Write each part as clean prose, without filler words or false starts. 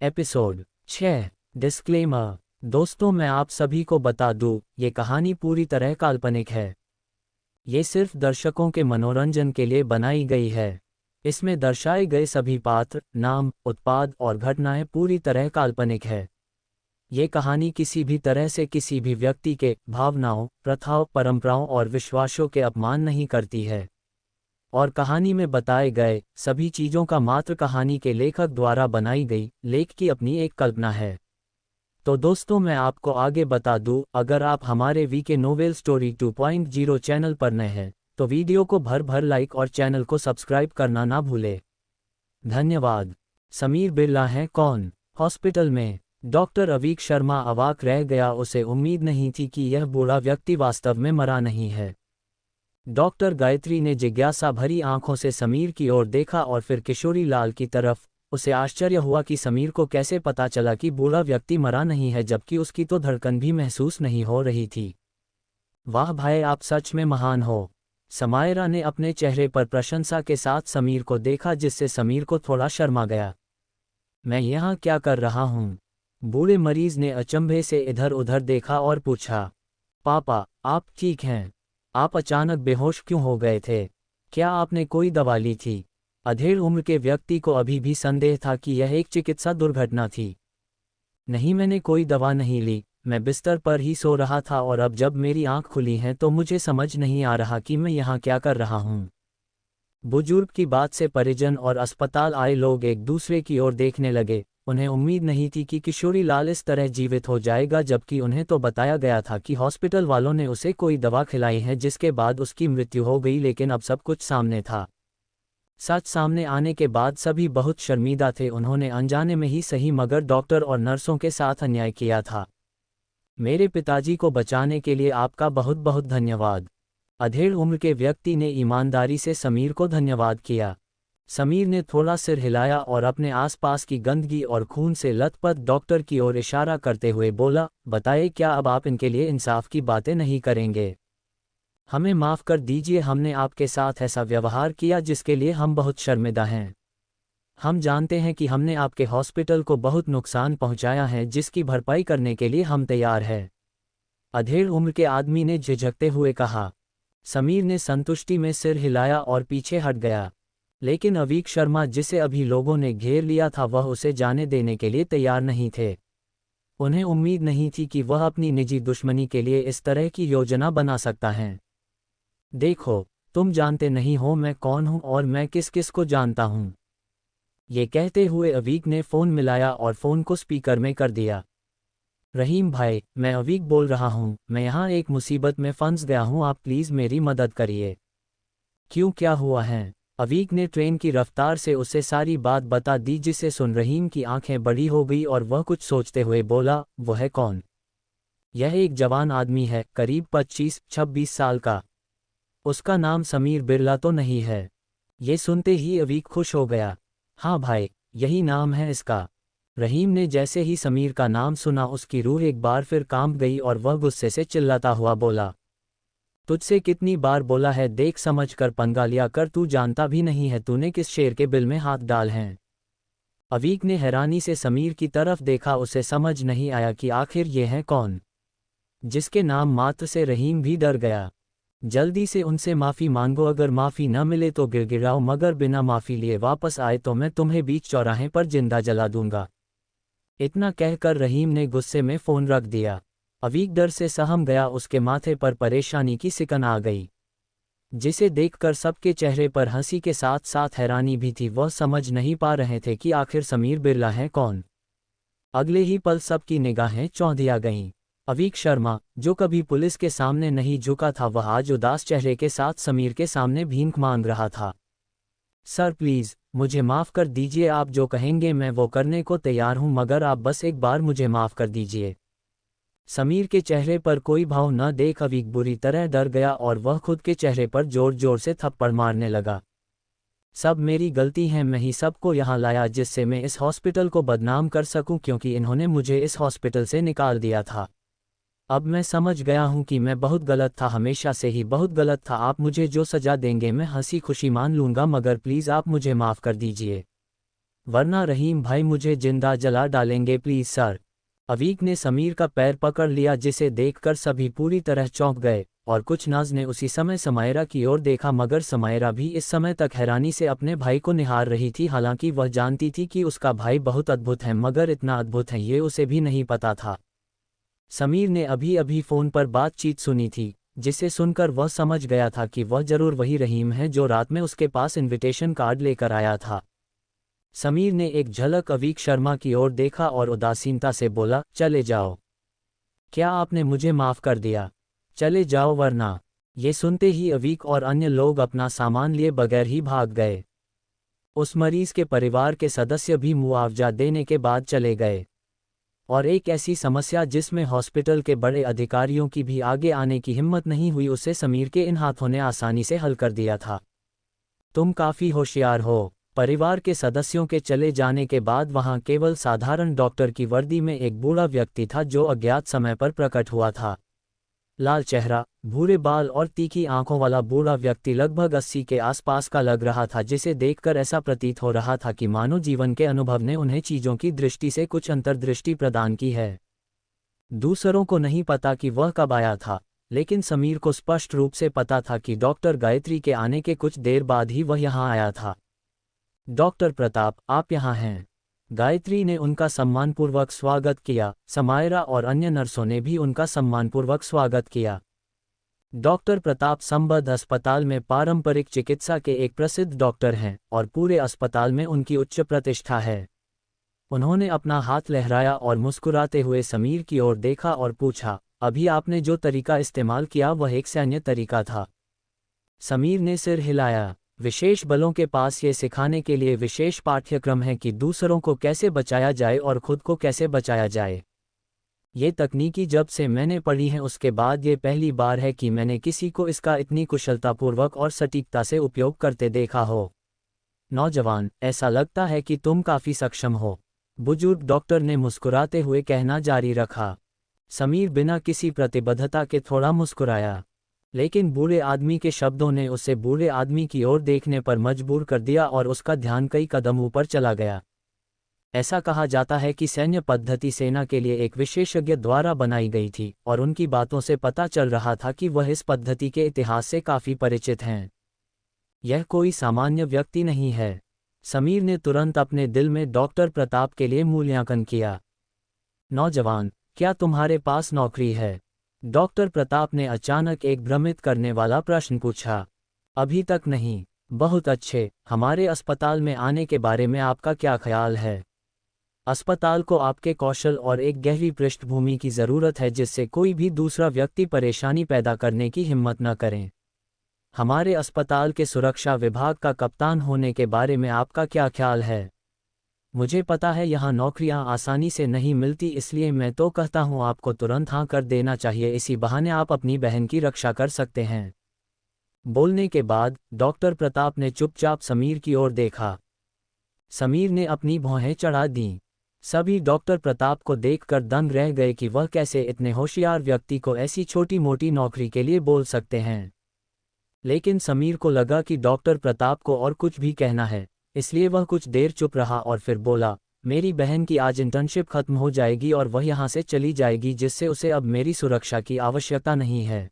Episode 6। Disclaimer. दोस्तों, मैं आप सभी को बता दूं, ये कहानी पूरी तरह काल्पनिक है। ये सिर्फ दर्शकों के मनोरंजन के लिए बनाई गई है। इसमें दर्शाए गए सभी पात्र, नाम, उत्पाद और घटनाएं पूरी तरह काल्पनिक है। ये कहानी किसी भी तरह से किसी भी व्यक्ति के भावनाओं, प्रथाओं, परंपराओं और विश्वासों के अपमान नहीं करती है। और कहानी में बताए गए सभी चीज़ों का मात्र कहानी के लेखक द्वारा बनाई गई लेख की अपनी एक कल्पना है। तो दोस्तों, मैं आपको आगे बता दूं, अगर आप हमारे वीके नोवेल स्टोरी 2.0 चैनल पर नए हैं तो वीडियो को भर भर लाइक और चैनल को सब्सक्राइब करना ना भूले। धन्यवाद। समीर बिरला हैं कौन? हॉस्पिटल में डॉक्टर अवीक शर्मा अवाक रह गया। उसे उम्मीद नहीं थी कि यह बूढ़ा व्यक्ति वास्तव में मरा नहीं है। डॉक्टर गायत्री ने जिज्ञासा भरी आंखों से समीर की ओर देखा और फिर किशोरी लाल की तरफ। उसे आश्चर्य हुआ कि समीर को कैसे पता चला कि बूढ़ा व्यक्ति मरा नहीं है, जबकि उसकी तो धड़कन भी महसूस नहीं हो रही थी। वाह भाई, आप सच में महान हो। समायरा ने अपने चेहरे पर प्रशंसा के साथ समीर को देखा, जिससे समीर को थोड़ा शर्मा गया। मैं यहाँ क्या कर रहा हूँ? बूढ़े मरीज ने अचंभे से इधर उधर देखा और पूछा। पापा, आप ठीक हैं? आप अचानक बेहोश क्यों हो गए थे? क्या आपने कोई दवा ली थी? अधेड़ उम्र के व्यक्ति को अभी भी संदेह था कि यह एक चिकित्सा दुर्घटना थी। नहीं, मैंने कोई दवा नहीं ली। मैं बिस्तर पर ही सो रहा था और अब जब मेरी आंख खुली है तो मुझे समझ नहीं आ रहा कि मैं यहाँ क्या कर रहा हूँ। बुजुर्ग की बात से परिजन और अस्पताल आए लोग एक दूसरे की ओर देखने लगे। उन्हें उम्मीद नहीं थी कि किशोरी लाल इस तरह जीवित हो जाएगा, जबकि उन्हें तो बताया गया था कि हॉस्पिटल वालों ने उसे कोई दवा खिलाई है जिसके बाद उसकी मृत्यु हो गई। लेकिन अब सब कुछ सामने था। सच सामने आने के बाद सभी बहुत शर्मिंदा थे। उन्होंने अनजाने में ही सही मगर डॉक्टर और नर्सों के साथ अन्याय किया था। मेरे पिताजी को बचाने के लिए आपका बहुत बहुत धन्यवाद। अधेड़ उम्र के व्यक्ति ने ईमानदारी से समीर को धन्यवाद किया। समीर ने थोड़ा सिर हिलाया और अपने आसपास की गंदगी और खून से लथपथ डॉक्टर की ओर इशारा करते हुए बोला, बताइए, क्या अब आप इनके लिए इंसाफ की बातें नहीं करेंगे? हमें माफ़ कर दीजिए, हमने आपके साथ ऐसा व्यवहार किया जिसके लिए हम बहुत शर्मिंदा हैं। हम जानते हैं कि हमने आपके हॉस्पिटल को बहुत नुकसान पहुंचाया है, जिसकी भरपाई करने के लिए हम तैयार हैं। अधेड़ उम्र के आदमी ने झिझकते हुए कहा। समीर ने संतुष्टि में सिर हिलाया और पीछे हट गया। लेकिन अवीक शर्मा, जिसे अभी लोगों ने घेर लिया था, वह उसे जाने देने के लिए तैयार नहीं थे। उन्हें उम्मीद नहीं थी कि वह अपनी निजी दुश्मनी के लिए इस तरह की योजना बना सकता है। देखो, तुम जानते नहीं हो मैं कौन हूं और मैं किस किस को जानता हूं। ये कहते हुए अवीक ने फ़ोन मिलाया और फ़ोन को स्पीकर में कर दिया। रहीम भाई, मैं अवीक बोल रहा हूं। मैं यहाँ एक मुसीबत में फंस गया हूं, आप प्लीज़ मेरी मदद करिए। क्यों, क्या हुआ है? अवीक ने ट्रेन की रफ्तार से उसे सारी बात बता दी, जिसे सुन रहीम की आंखें बड़ी हो गई और वह कुछ सोचते हुए बोला, वो है कौन? यह एक जवान आदमी है, करीब 25-26 साल का। उसका नाम समीर बिरला तो नहीं है? ये सुनते ही अवीक खुश हो गया। हाँ भाई, यही नाम है इसका। रहीम ने जैसे ही समीर का नाम सुना, उसकी रूह एक बार फिर कांप गई और वह गुस्से से चिल्लाता हुआ बोला, तुझसे कितनी बार बोला है, देख समझ कर पंगा लिया कर, तू जानता भी नहीं है तूने किस शेर के बिल में हाथ डाल हैं। अवीक ने हैरानी से समीर की तरफ देखा। उसे समझ नहीं आया कि आखिर ये है कौन, जिसके नाम मात्र से रहीम भी डर गया। जल्दी से उनसे माफ़ी मांगो, अगर माफ़ी न मिले तो गिड़गिड़ाओ, मगर बिना माफ़ी लिए वापस आए तो मैं तुम्हें बीच चौराहे पर जिंदा जला दूंगा। इतना कहकर रहीम ने गुस्से में फ़ोन रख दिया। अवीक डर से सहम गया। उसके माथे पर परेशानी की सिकन आ गई, जिसे देखकर सबके चेहरे पर हंसी के साथ साथ हैरानी भी थी। वह समझ नहीं पा रहे थे कि आखिर समीर बिरला है कौन। अगले ही पल सबकी निगाहें चौंधिया गईं। अवीक शर्मा, जो कभी पुलिस के सामने नहीं झुका था, वह आज उदास चेहरे के साथ समीर के सामने भीख मांग रहा था। सर प्लीज़, मुझे माफ़ कर दीजिए, आप जो कहेंगे मैं वो करने को तैयार हूँ, मगर आप बस एक बार मुझे माफ़ कर दीजिए। समीर के चेहरे पर कोई भाव न देख अवीक बुरी तरह डर गया और वह खुद के चेहरे पर जोर जोर से थप्पड़ मारने लगा। सब मेरी गलती है, मैं ही सबको यहाँ लाया जिससे मैं इस हॉस्पिटल को बदनाम कर सकूं, क्योंकि इन्होंने मुझे इस हॉस्पिटल से निकाल दिया था। अब मैं समझ गया हूँ कि मैं बहुत गलत था, हमेशा से ही बहुत गलत था। आप मुझे जो सज़ा देंगे मैं हंसी खुशी मान लूँगा, मगर प्लीज़ आप मुझे माफ़ कर दीजिए। वरना रहीम भाई मुझे जिंदा जला डालेंगे प्लीज सर। अवीक ने समीर का पैर पकड़ लिया, जिसे देखकर सभी पूरी तरह चौंक गए और कुछ नाज ने उसी समय समायरा की ओर देखा, मगर समायरा भी इस समय तक हैरानी से अपने भाई को निहार रही थी। हालांकि वह जानती थी कि उसका भाई बहुत अद्भुत है, मगर इतना अद्भुत है ये उसे भी नहीं पता था। समीर ने अभी अभी फ़ोन पर बातचीत सुनी थी, जिसे सुनकर वह समझ गया था कि वह जरूर वही रहीम है जो रात में उसके पास इनविटेशन कार्ड लेकर आया था। समीर ने एक झलक अवीक शर्मा की ओर देखा और उदासीनता से बोला, चले जाओ। क्या आपने मुझे माफ़ कर दिया? चले जाओ वरना। ये सुनते ही अवीक और अन्य लोग अपना सामान लिए बगैर ही भाग गए। उस मरीज के परिवार के सदस्य भी मुआवजा देने के बाद चले गए, और एक ऐसी समस्या जिसमें हॉस्पिटल के बड़े अधिकारियों की भी आगे आने की हिम्मत नहीं हुई, उसे समीर के इन हाथों ने आसानी से हल कर दिया था। तुम काफ़ी होशियार हो। परिवार के सदस्यों के चले जाने के बाद वहां केवल साधारण डॉक्टर की वर्दी में एक बूढ़ा व्यक्ति था जो अज्ञात समय पर प्रकट हुआ था। लाल चेहरा, भूरे बाल और तीखी आंखों वाला बूढ़ा व्यक्ति लगभग 80 के आसपास का लग रहा था, जिसे देखकर ऐसा प्रतीत हो रहा था कि मानो जीवन के अनुभव ने उन्हें चीजों की दृष्टि से कुछ अंतर्दृष्टि प्रदान की है। दूसरों को नहीं पता कि वह कब आया था, लेकिन समीर को स्पष्ट रूप से पता था कि डॉक्टर गायत्री के आने के कुछ देर बाद ही वह यहाँ आया था। डॉक्टर प्रताप, आप यहाँ हैं। गायत्री ने उनका सम्मानपूर्वक स्वागत किया। समायरा और अन्य नर्सों ने भी उनका सम्मानपूर्वक स्वागत किया। डॉक्टर प्रताप संबद्ध अस्पताल में पारंपरिक चिकित्सा के एक प्रसिद्ध डॉक्टर हैं और पूरे अस्पताल में उनकी उच्च प्रतिष्ठा है। उन्होंने अपना हाथ लहराया और मुस्कुराते हुए समीर की ओर देखा और पूछा, अभी आपने जो तरीका इस्तेमाल किया वह एक सैन्य तरीका था? समीर ने सिर हिलाया। विशेष बलों के पास ये सिखाने के लिए विशेष पाठ्यक्रम है कि दूसरों को कैसे बचाया जाए और खुद को कैसे बचाया जाए। ये तकनीकी जब से मैंने पढ़ी हैं उसके बाद ये पहली बार है कि मैंने किसी को इसका इतनी कुशलतापूर्वक और सटीकता से उपयोग करते देखा हो। नौजवान, ऐसा लगता है कि तुम काफ़ी सक्षम हो, बुजुर्ग डॉक्टर ने मुस्कुराते हुए कहना जारी रखा। समीर बिना किसी प्रतिबद्धता के थोड़ा मुस्कुराया, लेकिन बूढ़े आदमी के शब्दों ने उसे बूढ़े आदमी की ओर देखने पर मजबूर कर दिया और उसका ध्यान कई कदम ऊपर चला गया। ऐसा कहा जाता है कि सैन्य पद्धति सेना के लिए एक विशेषज्ञ द्वारा बनाई गई थी और उनकी बातों से पता चल रहा था कि वह इस पद्धति के इतिहास से काफ़ी परिचित हैं। यह कोई सामान्य व्यक्ति नहीं है। समीर ने तुरंत अपने दिल में डॉक्टर प्रताप के लिए मूल्यांकन किया। नौजवान, क्या तुम्हारे पास नौकरी है? डॉक्टर प्रताप ने अचानक एक भ्रमित करने वाला प्रश्न पूछा। अभी तक नहीं। बहुत अच्छे। हमारे अस्पताल में आने के बारे में आपका क्या ख्याल है? अस्पताल को आपके कौशल और एक गहरी पृष्ठभूमि की ज़रूरत है जिससे कोई भी दूसरा व्यक्ति परेशानी पैदा करने की हिम्मत न करें। हमारे अस्पताल के सुरक्षा विभाग का कप्तान होने के बारे में आपका क्या ख्याल है? मुझे पता है यहाँ नौकरियाँ आसानी से नहीं मिलती, इसलिए मैं तो कहता हूँ आपको तुरंत हाँ कर देना चाहिए। इसी बहाने आप अपनी बहन की रक्षा कर सकते हैं। बोलने के बाद डॉक्टर प्रताप ने चुपचाप समीर की ओर देखा। समीर ने अपनी भौहें चढ़ा दीं। सभी डॉक्टर प्रताप को देखकर दंग रह गए कि वह कैसे इतने होशियार व्यक्ति को ऐसी छोटी मोटी नौकरी के लिए बोल सकते हैं। लेकिन समीर को लगा कि डॉक्टर प्रताप को और कुछ भी कहना है, इसलिए वह कुछ देर चुप रहा और फिर बोला, मेरी बहन की आज इंटर्नशिप खत्म हो जाएगी और वह यहाँ से चली जाएगी, जिससे उसे अब मेरी सुरक्षा की आवश्यकता नहीं है।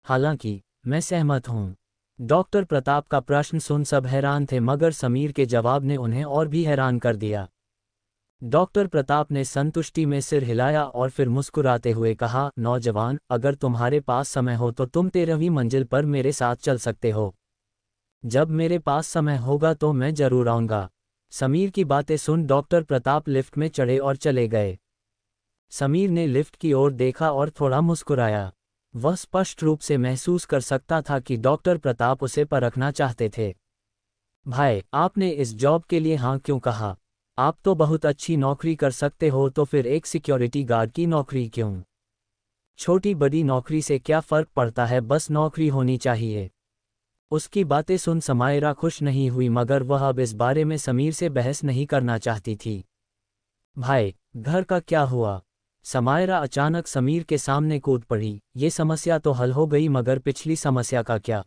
हालांकि मैं सहमत हूँ। डॉक्टर प्रताप का प्रश्न सुन सब हैरान थे, मगर समीर के जवाब ने उन्हें और भी हैरान कर दिया। डॉक्टर प्रताप ने संतुष्टि में सिर हिलाया और फिर मुस्कुराते हुए कहा, नौजवान, अगर तुम्हारे पास समय हो तो तुम 13वीं मंजिल पर मेरे साथ चल सकते हो। जब मेरे पास समय होगा तो मैं जरूर आऊँगा। समीर की बातें सुन डॉक्टर प्रताप लिफ्ट में चढ़े और चले गए। समीर ने लिफ्ट की ओर देखा और थोड़ा मुस्कुराया। वह स्पष्ट रूप से महसूस कर सकता था कि डॉक्टर प्रताप उसे परखना चाहते थे। भाई, आपने इस जॉब के लिए हाँ क्यों कहा? आप तो बहुत अच्छी नौकरी कर सकते हो, तो फिर एक सिक्योरिटी गार्ड की नौकरी क्यों? छोटी बड़ी नौकरी से क्या फ़र्क पड़ता है, बस नौकरी होनी चाहिए। उसकी बातें सुन समायरा खुश नहीं हुई, मगर वह अब इस बारे में समीर से बहस नहीं करना चाहती थी। भाई, घर का क्या हुआ? समायरा अचानक समीर के सामने कूद पड़ी। ये समस्या तो हल हो गई, मगर पिछली समस्या का क्या?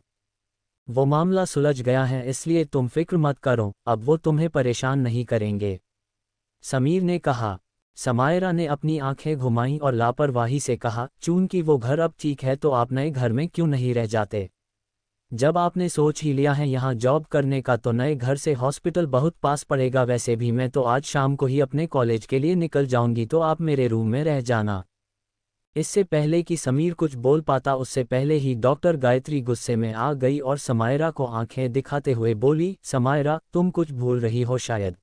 वो मामला सुलझ गया है, इसलिए तुम फिक्र मत करो, अब वो तुम्हें परेशान नहीं करेंगे, समीर ने कहा। समायरा ने अपनी आंखें घुमाईं और लापरवाही से कहा, चूंकि वो घर अब ठीक है तो आप नए घर में क्यों नहीं रह जाते? जब आपने सोच ही लिया है यहाँ जॉब करने का तो नए घर से हॉस्पिटल बहुत पास पड़ेगा। वैसे भी मैं तो आज शाम को ही अपने कॉलेज के लिए निकल जाऊंगी, तो आप मेरे रूम में रह जाना। इससे पहले कि समीर कुछ बोल पाता उससे पहले ही डॉक्टर गायत्री गुस्से में आ गई और समायरा को आंखें दिखाते हुए बोली, समायरा तुम कुछ भूल रही हो शायद।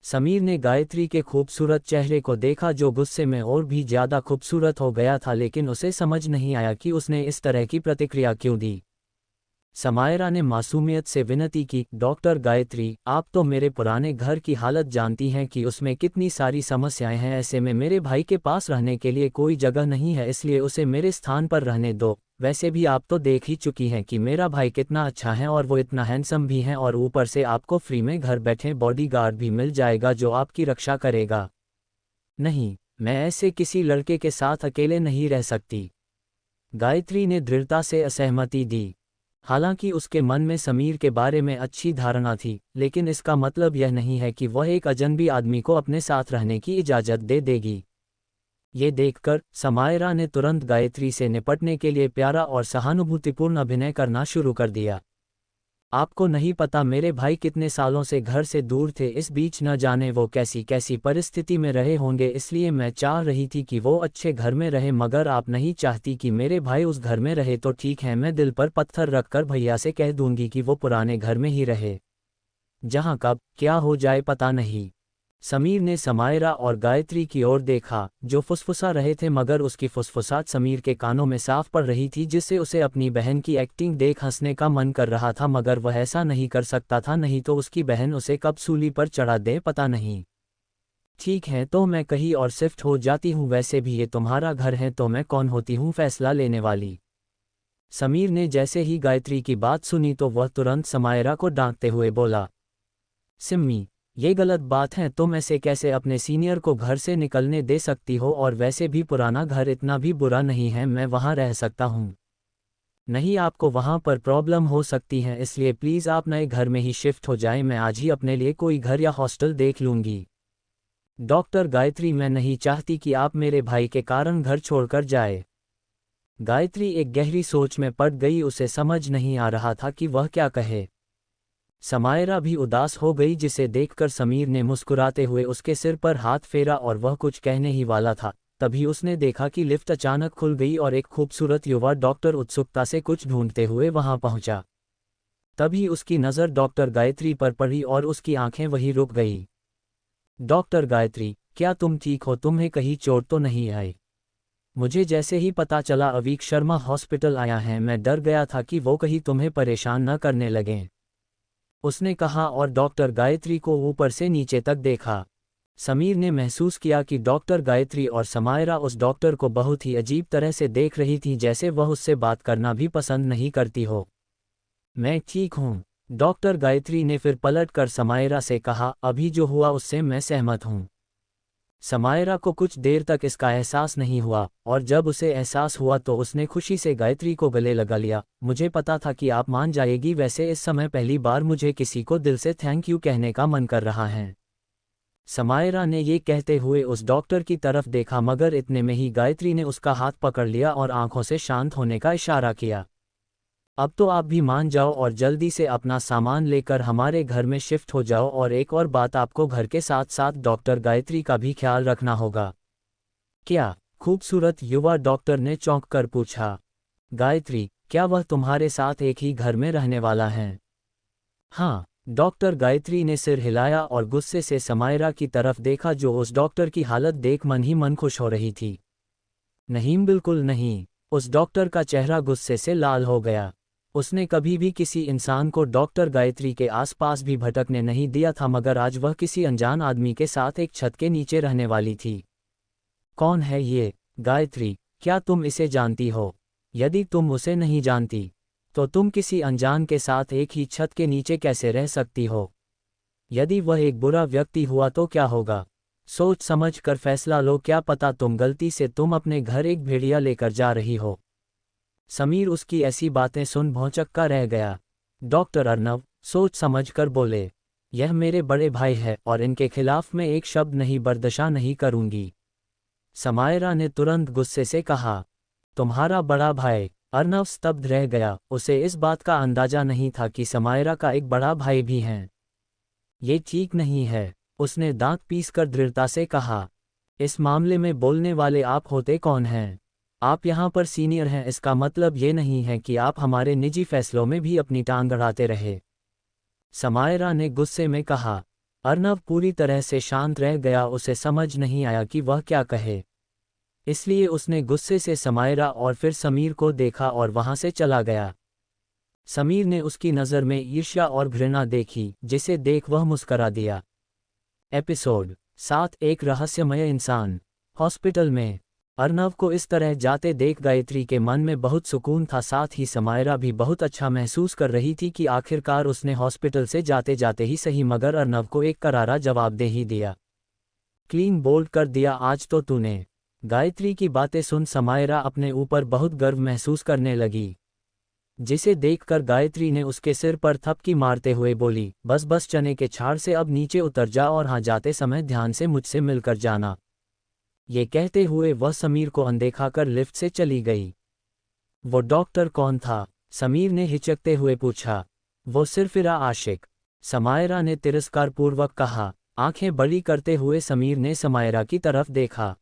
समीर ने गायत्री के खूबसूरत चेहरे को देखा जो गुस्से में और भी ज़्यादा खूबसूरत हो गया था, लेकिन उसे समझ नहीं आया कि उसने इस तरह की प्रतिक्रिया क्यों दी। समायरा ने मासूमियत से विनती की, डॉक्टर गायत्री, आप तो मेरे पुराने घर की हालत जानती हैं कि उसमें कितनी सारी समस्याएं हैं। ऐसे में मेरे भाई के पास रहने के लिए कोई जगह नहीं है, इसलिए उसे मेरे स्थान पर रहने दो। वैसे भी आप तो देख ही चुकी हैं कि मेरा भाई कितना अच्छा है और वो इतना हैंडसम भी है, और ऊपर से आपको फ्री में घर बैठे बॉडीगार्ड भी मिल जाएगा जो आपकी रक्षा करेगा। नहीं, मैं ऐसे किसी लड़के के साथ अकेले नहीं रह सकती। गायत्री ने दृढ़ता से असहमति दी। हालांकि उसके मन में समीर के बारे में अच्छी धारणा थी, लेकिन इसका मतलब यह नहीं है कि वह एक अजनबी आदमी को अपने साथ रहने की इजाज़त दे देगी। ये देखकर समायरा ने तुरंत गायत्री से निपटने के लिए प्यारा और सहानुभूतिपूर्ण अभिनय करना शुरू कर दिया। आपको नहीं पता मेरे भाई कितने सालों से घर से दूर थे, इस बीच न जाने वो कैसी कैसी परिस्थिति में रहे होंगे, इसलिए मैं चाह रही थी कि वो अच्छे घर में रहे, मगर आप नहीं चाहती कि मेरे भाई उस घर में रहे। तो ठीक है, मैं दिल पर पत्थर रखकर भैया से कह दूंगी कि वो पुराने घर में ही रहे, जहां कब क्या हो जाए पता नहीं। समीर ने समायरा और गायत्री की ओर देखा जो फुसफुसा रहे थे, मगर उसकी फुसफुसाहट समीर के कानों में साफ पड़ रही थी, जिससे उसे अपनी बहन की एक्टिंग देख हंसने का मन कर रहा था, मगर वह ऐसा नहीं कर सकता था, नहीं तो उसकी बहन उसे कब सूली पर चढ़ा दे पता नहीं। ठीक है, तो मैं कहीं और शिफ्ट हो जाती हूँ, वैसे भी ये तुम्हारा घर है तो मैं कौन होती हूँ फैसला लेने वाली। समीर ने जैसे ही गायत्री की बात सुनी तो वह तुरंत समायरा को डांटते हुए बोला, सिम्मी, ये गलत बात है, तुम ऐसे कैसे अपने सीनियर को घर से निकलने दे सकती हो? और वैसे भी पुराना घर इतना भी बुरा नहीं है, मैं वहाँ रह सकता हूँ। नहीं, आपको वहाँ पर प्रॉब्लम हो सकती है, इसलिए प्लीज़ आप नए घर में ही शिफ्ट हो जाएं। मैं आज ही अपने लिए कोई घर या हॉस्टल देख लूँगी। डॉक्टर गायत्री, मैं नहीं चाहती कि आप मेरे भाई के कारण घर छोड़कर जाए। गायत्री एक गहरी सोच में पड़ गई, उसे समझ नहीं आ रहा था कि वह क्या कहे। समायरा भी उदास हो गई, जिसे देखकर समीर ने मुस्कुराते हुए उसके सिर पर हाथ फेरा और वह कुछ कहने ही वाला था, तभी उसने देखा कि लिफ्ट अचानक खुल गई और एक खूबसूरत युवा डॉक्टर उत्सुकता से कुछ ढूंढते हुए वहां पहुंचा। तभी उसकी नज़र डॉक्टर गायत्री पर पड़ी और उसकी आंखें वहीं रुक गई। डॉक्टर गायत्री, क्या तुम ठीक हो? तुम्हें कहीं चोट तो नहीं आई? मुझे जैसे ही पता चला अवीक शर्मा हॉस्पिटल आया है, मैं डर गया था कि वो कहीं तुम्हें परेशान न करने लगें, उसने कहा और डॉक्टर गायत्री को ऊपर से नीचे तक देखा। समीर ने महसूस किया कि डॉक्टर गायत्री और समायरा उस डॉक्टर को बहुत ही अजीब तरह से देख रही थी, जैसे वह उससे बात करना भी पसंद नहीं करती हो। मैं ठीक हूँ, डॉक्टर गायत्री ने फिर पलटकर समायरा से कहा, अभी जो हुआ उससे मैं सहमत हूँ। समायरा को कुछ देर तक इसका एहसास नहीं हुआ, और जब उसे एहसास हुआ तो उसने खुशी से गायत्री को गले लगा लिया। मुझे पता था कि आप मान जाएगी, वैसे इस समय पहली बार मुझे किसी को दिल से थैंक यू कहने का मन कर रहा है। समायरा ने ये कहते हुए उस डॉक्टर की तरफ देखा, मगर इतने में ही गायत्री ने उसका हाथ पकड़ लिया और आंखों से शांत होने का इशारा किया। अब तो आप भी मान जाओ और जल्दी से अपना सामान लेकर हमारे घर में शिफ्ट हो जाओ, और एक और बात, आपको घर के साथ साथ डॉक्टर गायत्री का भी ख्याल रखना होगा। क्या? खूबसूरत युवा डॉक्टर ने चौंक कर पूछा। गायत्री, क्या वह तुम्हारे साथ एक ही घर में रहने वाला है? हाँ, डॉक्टर गायत्री ने सिर हिलाया और गुस्से से समायरा की तरफ देखा, जो उस डॉक्टर की हालत देख मन ही मन खुश हो रही थी। नहीं, बिल्कुल नहीं। उस डॉक्टर का चेहरा गुस्से से लाल हो गया। उसने कभी भी किसी इंसान को डॉक्टर गायत्री के आसपास भी भटकने नहीं दिया था, मगर आज वह किसी अनजान आदमी के साथ एक छत के नीचे रहने वाली थी। कौन है ये? गायत्री, क्या तुम इसे जानती हो? यदि तुम उसे नहीं जानती, तो तुम किसी अनजान के साथ एक ही छत के नीचे कैसे रह सकती हो? यदि वह एक बुरा व्यक्ति हुआ तो क्या होगा? सोच समझ कर फैसला लो, क्या पता गलती से तुम अपने घर एक भेड़िया लेकर जा रही हो। समीर उसकी ऐसी बातें सुन भौंचक्का रह गया। डॉक्टर अर्नव सोच समझकर बोले, यह मेरे बड़े भाई है और इनके खिलाफ मैं एक शब्द नहीं बर्दाश्त नहीं करूंगी। समायरा ने तुरंत गुस्से से कहा, तुम्हारा बड़ा भाई? अर्नव स्तब्ध रह गया, उसे इस बात का अंदाजा नहीं था कि समायरा का एक बड़ा भाई भी है। ये ठीक नहीं है, उसने दांत पीसकर दृढ़ता से कहा। इस मामले में बोलने वाले आप होते कौन हैं? आप यहाँ पर सीनियर हैं, इसका मतलब ये नहीं है कि आप हमारे निजी फैसलों में भी अपनी टांग अड़ाते रहे। समायरा ने गुस्से में कहा। अर्नव पूरी तरह से शांत रह गया, उसे समझ नहीं आया कि वह क्या कहे। इसलिए उसने गुस्से से समायरा और फिर समीर को देखा और वहां से चला गया। समीर ने उसकी नज़र में ईर्ष्या और घृणा देखी, जिसे देख वह मुस्करा दिया। एपिसोड 7 एक रहस्यमय इंसान। हॉस्पिटल में अर्नव को इस तरह जाते देख गायत्री के मन में बहुत सुकून था, साथ ही समायरा भी बहुत अच्छा महसूस कर रही थी कि आखिरकार उसने हॉस्पिटल से जाते जाते ही सही मगर अर्नव को एक करारा जवाब दे ही दिया। क्लीन बोल्ड कर दिया आज तो तूने। गायत्री की बातें सुन समायरा अपने ऊपर बहुत गर्व महसूस करने लगी, जिसे देखकर गायत्री ने उसके सिर पर थपकी मारते हुए बोली, बस बस चने के छाड़ से अब नीचे उतर जा और हाँ जाते समय ध्यान से मुझसे मिलकर जाना। ये कहते हुए वह समीर को अनदेखा कर लिफ्ट से चली गई। वो डॉक्टर कौन था? समीर ने हिचकते हुए पूछा। वो सिरफिरा आशिक, समायरा ने तिरस्कारपूर्वक कहा। आंखें बड़ी करते हुए समीर ने समायरा की तरफ देखा।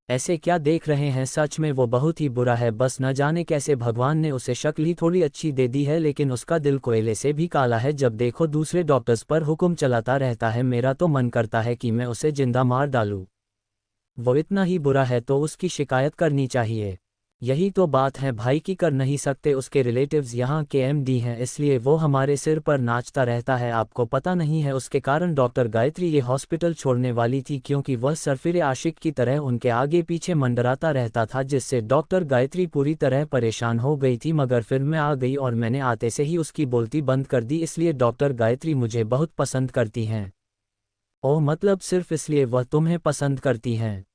ऐसे क्या देख रहे हैं, सच में वो बहुत ही बुरा है, बस न जाने कैसे भगवान ने उसे शक्ल ही थोड़ी अच्छी दे दी है, लेकिन उसका दिल कोयले से भी काला है। जब देखो दूसरे डॉक्टर्स पर हुक्म चलाता रहता है, मेरा तो मन करता है कि मैं उसे जिंदा मार डालूं। वो इतना ही बुरा है तो उसकी शिकायत करनी चाहिए। यही तो बात है भाई की, कर नहीं सकते। उसके रिलेटिव्स यहाँ के एमडी हैं, इसलिए वो हमारे सिर पर नाचता रहता है। आपको पता नहीं है उसके कारण डॉक्टर गायत्री ये हॉस्पिटल छोड़ने वाली थी, क्योंकि वह सरफिरे आशिक की तरह उनके आगे पीछे मंडराता रहता था, जिससे डॉक्टर गायत्री पूरी तरह परेशान हो गई थी। मगर फिर मैं आ गई और मैंने आते से ही उसकी बोलती बंद कर दी, इसलिए डॉक्टर गायत्री मुझे बहुत पसंद करती हैं। ओह, मतलब सिर्फ इसलिए वह तुम्हें पसंद करती हैं?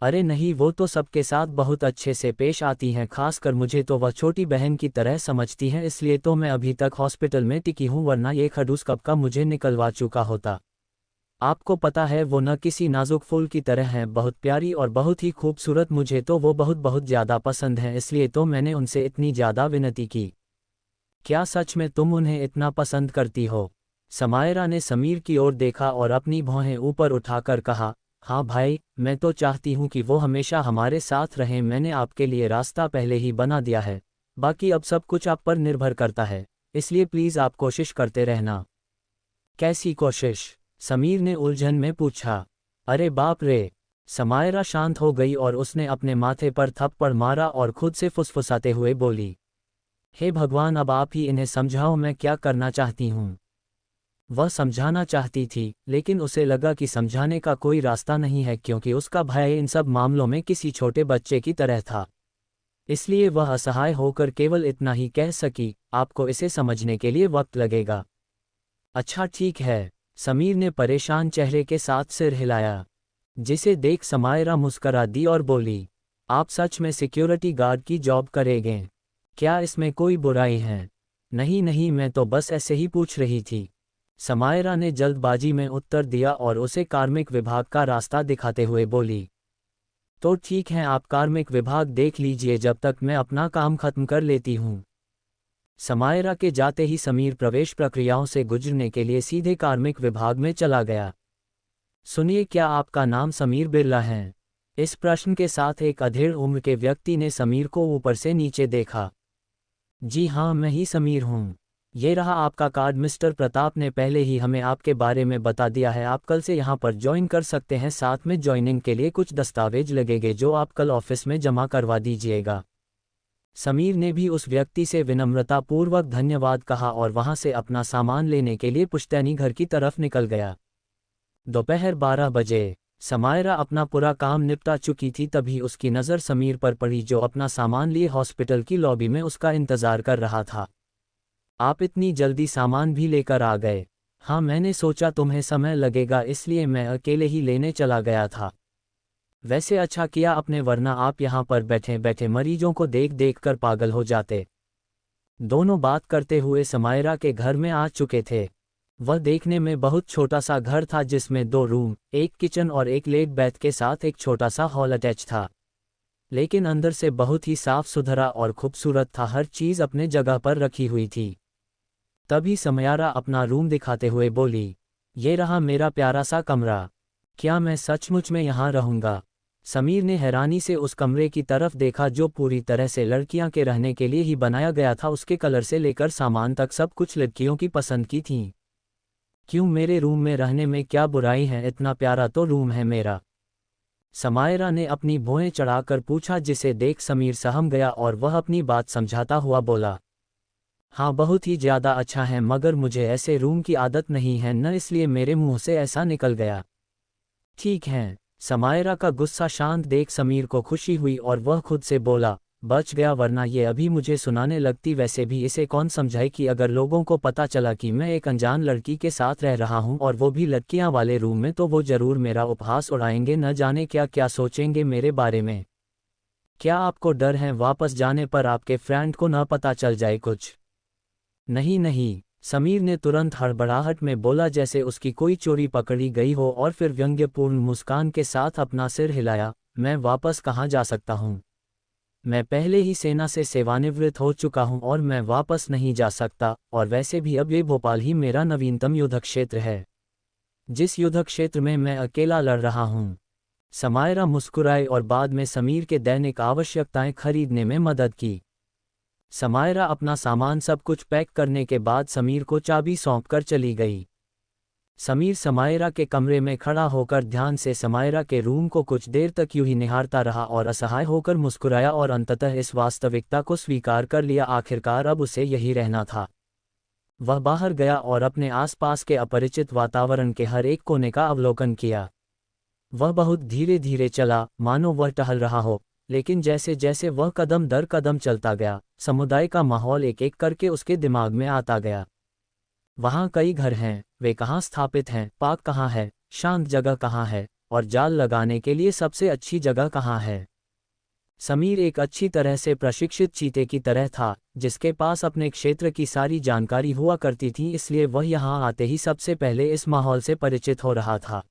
अरे नहीं, वो तो सबके साथ बहुत अच्छे से पेश आती हैं, खासकर मुझे तो वह छोटी बहन की तरह समझती हैं, इसलिए तो मैं अभी तक हॉस्पिटल में टिकी हूँ, वरना ये खड़ूस कब का मुझे निकलवा चुका होता। आपको पता है वो न किसी नाजुक फूल की तरह हैं, बहुत प्यारी और बहुत ही खूबसूरत। मुझे तो वो बहुत बहुत ज़्यादा पसंद हैं, इसलिए तो मैंने उनसे इतनी ज़्यादा विनती की। क्या सच में तुम उन्हें इतना पसंद करती हो? समायरा ने समीर की ओर देखा और अपनी भौहें ऊपर उठाकर कहा, हाँ भाई, मैं तो चाहती हूँ कि वो हमेशा हमारे साथ रहें। मैंने आपके लिए रास्ता पहले ही बना दिया है, बाकी अब सब कुछ आप पर निर्भर करता है, इसलिए प्लीज़ आप कोशिश करते रहना। कैसी कोशिश? समीर ने उलझन में पूछा। अरे बाप रे! समायरा शांत हो गई और उसने अपने माथे पर थप्पड़ मारा और खुद से फुसफुसाते हुए बोली, हे भगवान, अब आप ही इन्हें समझाओ, मैं क्या करना चाहती हूँ। वह समझाना चाहती थी, लेकिन उसे लगा कि समझाने का कोई रास्ता नहीं है, क्योंकि उसका भाई इन सब मामलों में किसी छोटे बच्चे की तरह था। इसलिए वह असहाय होकर केवल इतना ही कह सकी, आपको इसे समझने के लिए वक्त लगेगा। अच्छा ठीक है, समीर ने परेशान चेहरे के साथ सिर हिलाया, जिसे देख समायरा मुस्करा दी और बोली, आप सच में सिक्योरिटी गार्ड की जॉब करेंगे? क्या इसमें कोई बुराई है? नहीं नहीं, मैं तो बस ऐसे ही पूछ रही थी, समायरा ने जल्दबाजी में उत्तर दिया और उसे कार्मिक विभाग का रास्ता दिखाते हुए बोली, तो ठीक है, आप कार्मिक विभाग देख लीजिए, जब तक मैं अपना काम खत्म कर लेती हूँ। समायरा के जाते ही समीर प्रवेश प्रक्रियाओं से गुजरने के लिए सीधे कार्मिक विभाग में चला गया। सुनिए, क्या आपका नाम समीर बिरला है? इस प्रश्न के साथ एक अधेड़ उम्र के व्यक्ति ने समीर को ऊपर से नीचे देखा। जी हाँ, मैं ही समीर हूँ। ये रहा आपका कार्ड, मिस्टर प्रताप ने पहले ही हमें आपके बारे में बता दिया है। आप कल से यहाँ पर ज्वाइन कर सकते हैं, साथ में ज्वाइनिंग के लिए कुछ दस्तावेज लगेंगे जो आप कल ऑफिस में जमा करवा दीजिएगा। समीर ने भी उस व्यक्ति से विनम्रतापूर्वक धन्यवाद कहा और वहाँ से अपना सामान लेने के लिए पुश्तैनी घर की तरफ निकल गया। दोपहर 12 बजे समायरा अपना पूरा काम निपटा चुकी थी, तभी उसकी नज़र समीर पर पड़ी, जो अपना सामान लिए हॉस्पिटल की लॉबी में उसका इंतज़ार कर रहा था। आप इतनी जल्दी सामान भी लेकर आ गए? हाँ, मैंने सोचा तुम्हें समय लगेगा, इसलिए मैं अकेले ही लेने चला गया था। वैसे अच्छा किया आपने, वरना आप यहाँ पर बैठे बैठे मरीजों को देख देख कर पागल हो जाते। दोनों बात करते हुए समायरा के घर में आ चुके थे। वह देखने में बहुत छोटा सा घर था जिसमें 2 रूम, एक किचन और एक लेट बैथ के साथ एक छोटा सा हॉल अटैच था। लेकिन अंदर से बहुत ही साफ सुथरा और खूबसूरत था, हर चीज़ अपने जगह पर रखी हुई थी। तभी समायरा अपना रूम दिखाते हुए बोली, ये रहा मेरा प्यारा सा कमरा। क्या मैं सचमुच में यहाँ रहूँगा? समीर ने हैरानी से उस कमरे की तरफ देखा जो पूरी तरह से लड़कियां के रहने के लिए ही बनाया गया था। उसके कलर से लेकर सामान तक सब कुछ लड़कियों की पसंद की थी। क्यों, मेरे रूम में रहने में क्या बुराई है? इतना प्यारा तो रूम है मेरा। समायरा ने अपनी भौहें चढ़ाकर पूछा, जिसे देख समीर सहम गया और वह अपनी बात समझाता हुआ बोला, हाँ बहुत ही ज़्यादा अच्छा है, मगर मुझे ऐसे रूम की आदत नहीं है न, इसलिए मेरे मुंह से ऐसा निकल गया। ठीक है। समायरा का गुस्सा शांत देख समीर को खुशी हुई और वह खुद से बोला, बच गया, वरना ये अभी मुझे सुनाने लगती। वैसे भी इसे कौन समझाए कि अगर लोगों को पता चला कि मैं एक अनजान लड़की के साथ रह रहा हूँ और वो भी लड़कियां वाले रूम में, तो वो जरूर मेरा उपहास उड़ाएंगे। न जाने क्या क्या सोचेंगे मेरे बारे में। क्या आपको डर है वापस जाने पर आपके फ्रेंड को न पता चल जाए कुछ? नहीं नहीं, समीर ने तुरंत हड़बड़ाहट में बोला, जैसे उसकी कोई चोरी पकड़ी गई हो, और फिर व्यंग्यपूर्ण मुस्कान के साथ अपना सिर हिलाया। मैं वापस कहाँ जा सकता हूँ? मैं पहले ही सेना से सेवानिवृत्त हो चुका हूँ और मैं वापस नहीं जा सकता, और वैसे भी अब ये भोपाल ही मेरा नवीनतम युद्ध क्षेत्र है, जिस युद्ध क्षेत्र में मैं अकेला लड़ रहा हूँ। समायरा मुस्कुराए और बाद में समीर के दैनिक आवश्यकताएं खरीदने में मदद की। समायरा अपना सामान सब कुछ पैक करने के बाद समीर को चाबी सौंपकर चली गई। समीर समायरा के कमरे में खड़ा होकर ध्यान से समायरा के रूम को कुछ देर तक यूं ही निहारता रहा और असहाय होकर मुस्कुराया और अंततः इस वास्तविकता को स्वीकार कर लिया, आखिरकार अब उसे यही रहना था। वह बाहर गया और अपने आसपास के अपरिचित वातावरण के हर एक कोने का अवलोकन किया। वह बहुत धीरे धीरे चला, मानो वह टहल रहा हो, लेकिन जैसे जैसे वह कदम दर कदम चलता गया, समुदाय का माहौल एक एक करके उसके दिमाग में आता गया। वहाँ कई घर हैं, वे कहाँ स्थापित हैं, पार्क कहाँ है, शांत जगह कहाँ है, और जाल लगाने के लिए सबसे अच्छी जगह कहाँ है। समीर एक अच्छी तरह से प्रशिक्षित चीते की तरह था, जिसके पास अपने क्षेत्र की सारी जानकारी हुआ करती थी, इसलिए वह यहाँ आते ही सबसे पहले इस माहौल से परिचित हो रहा था।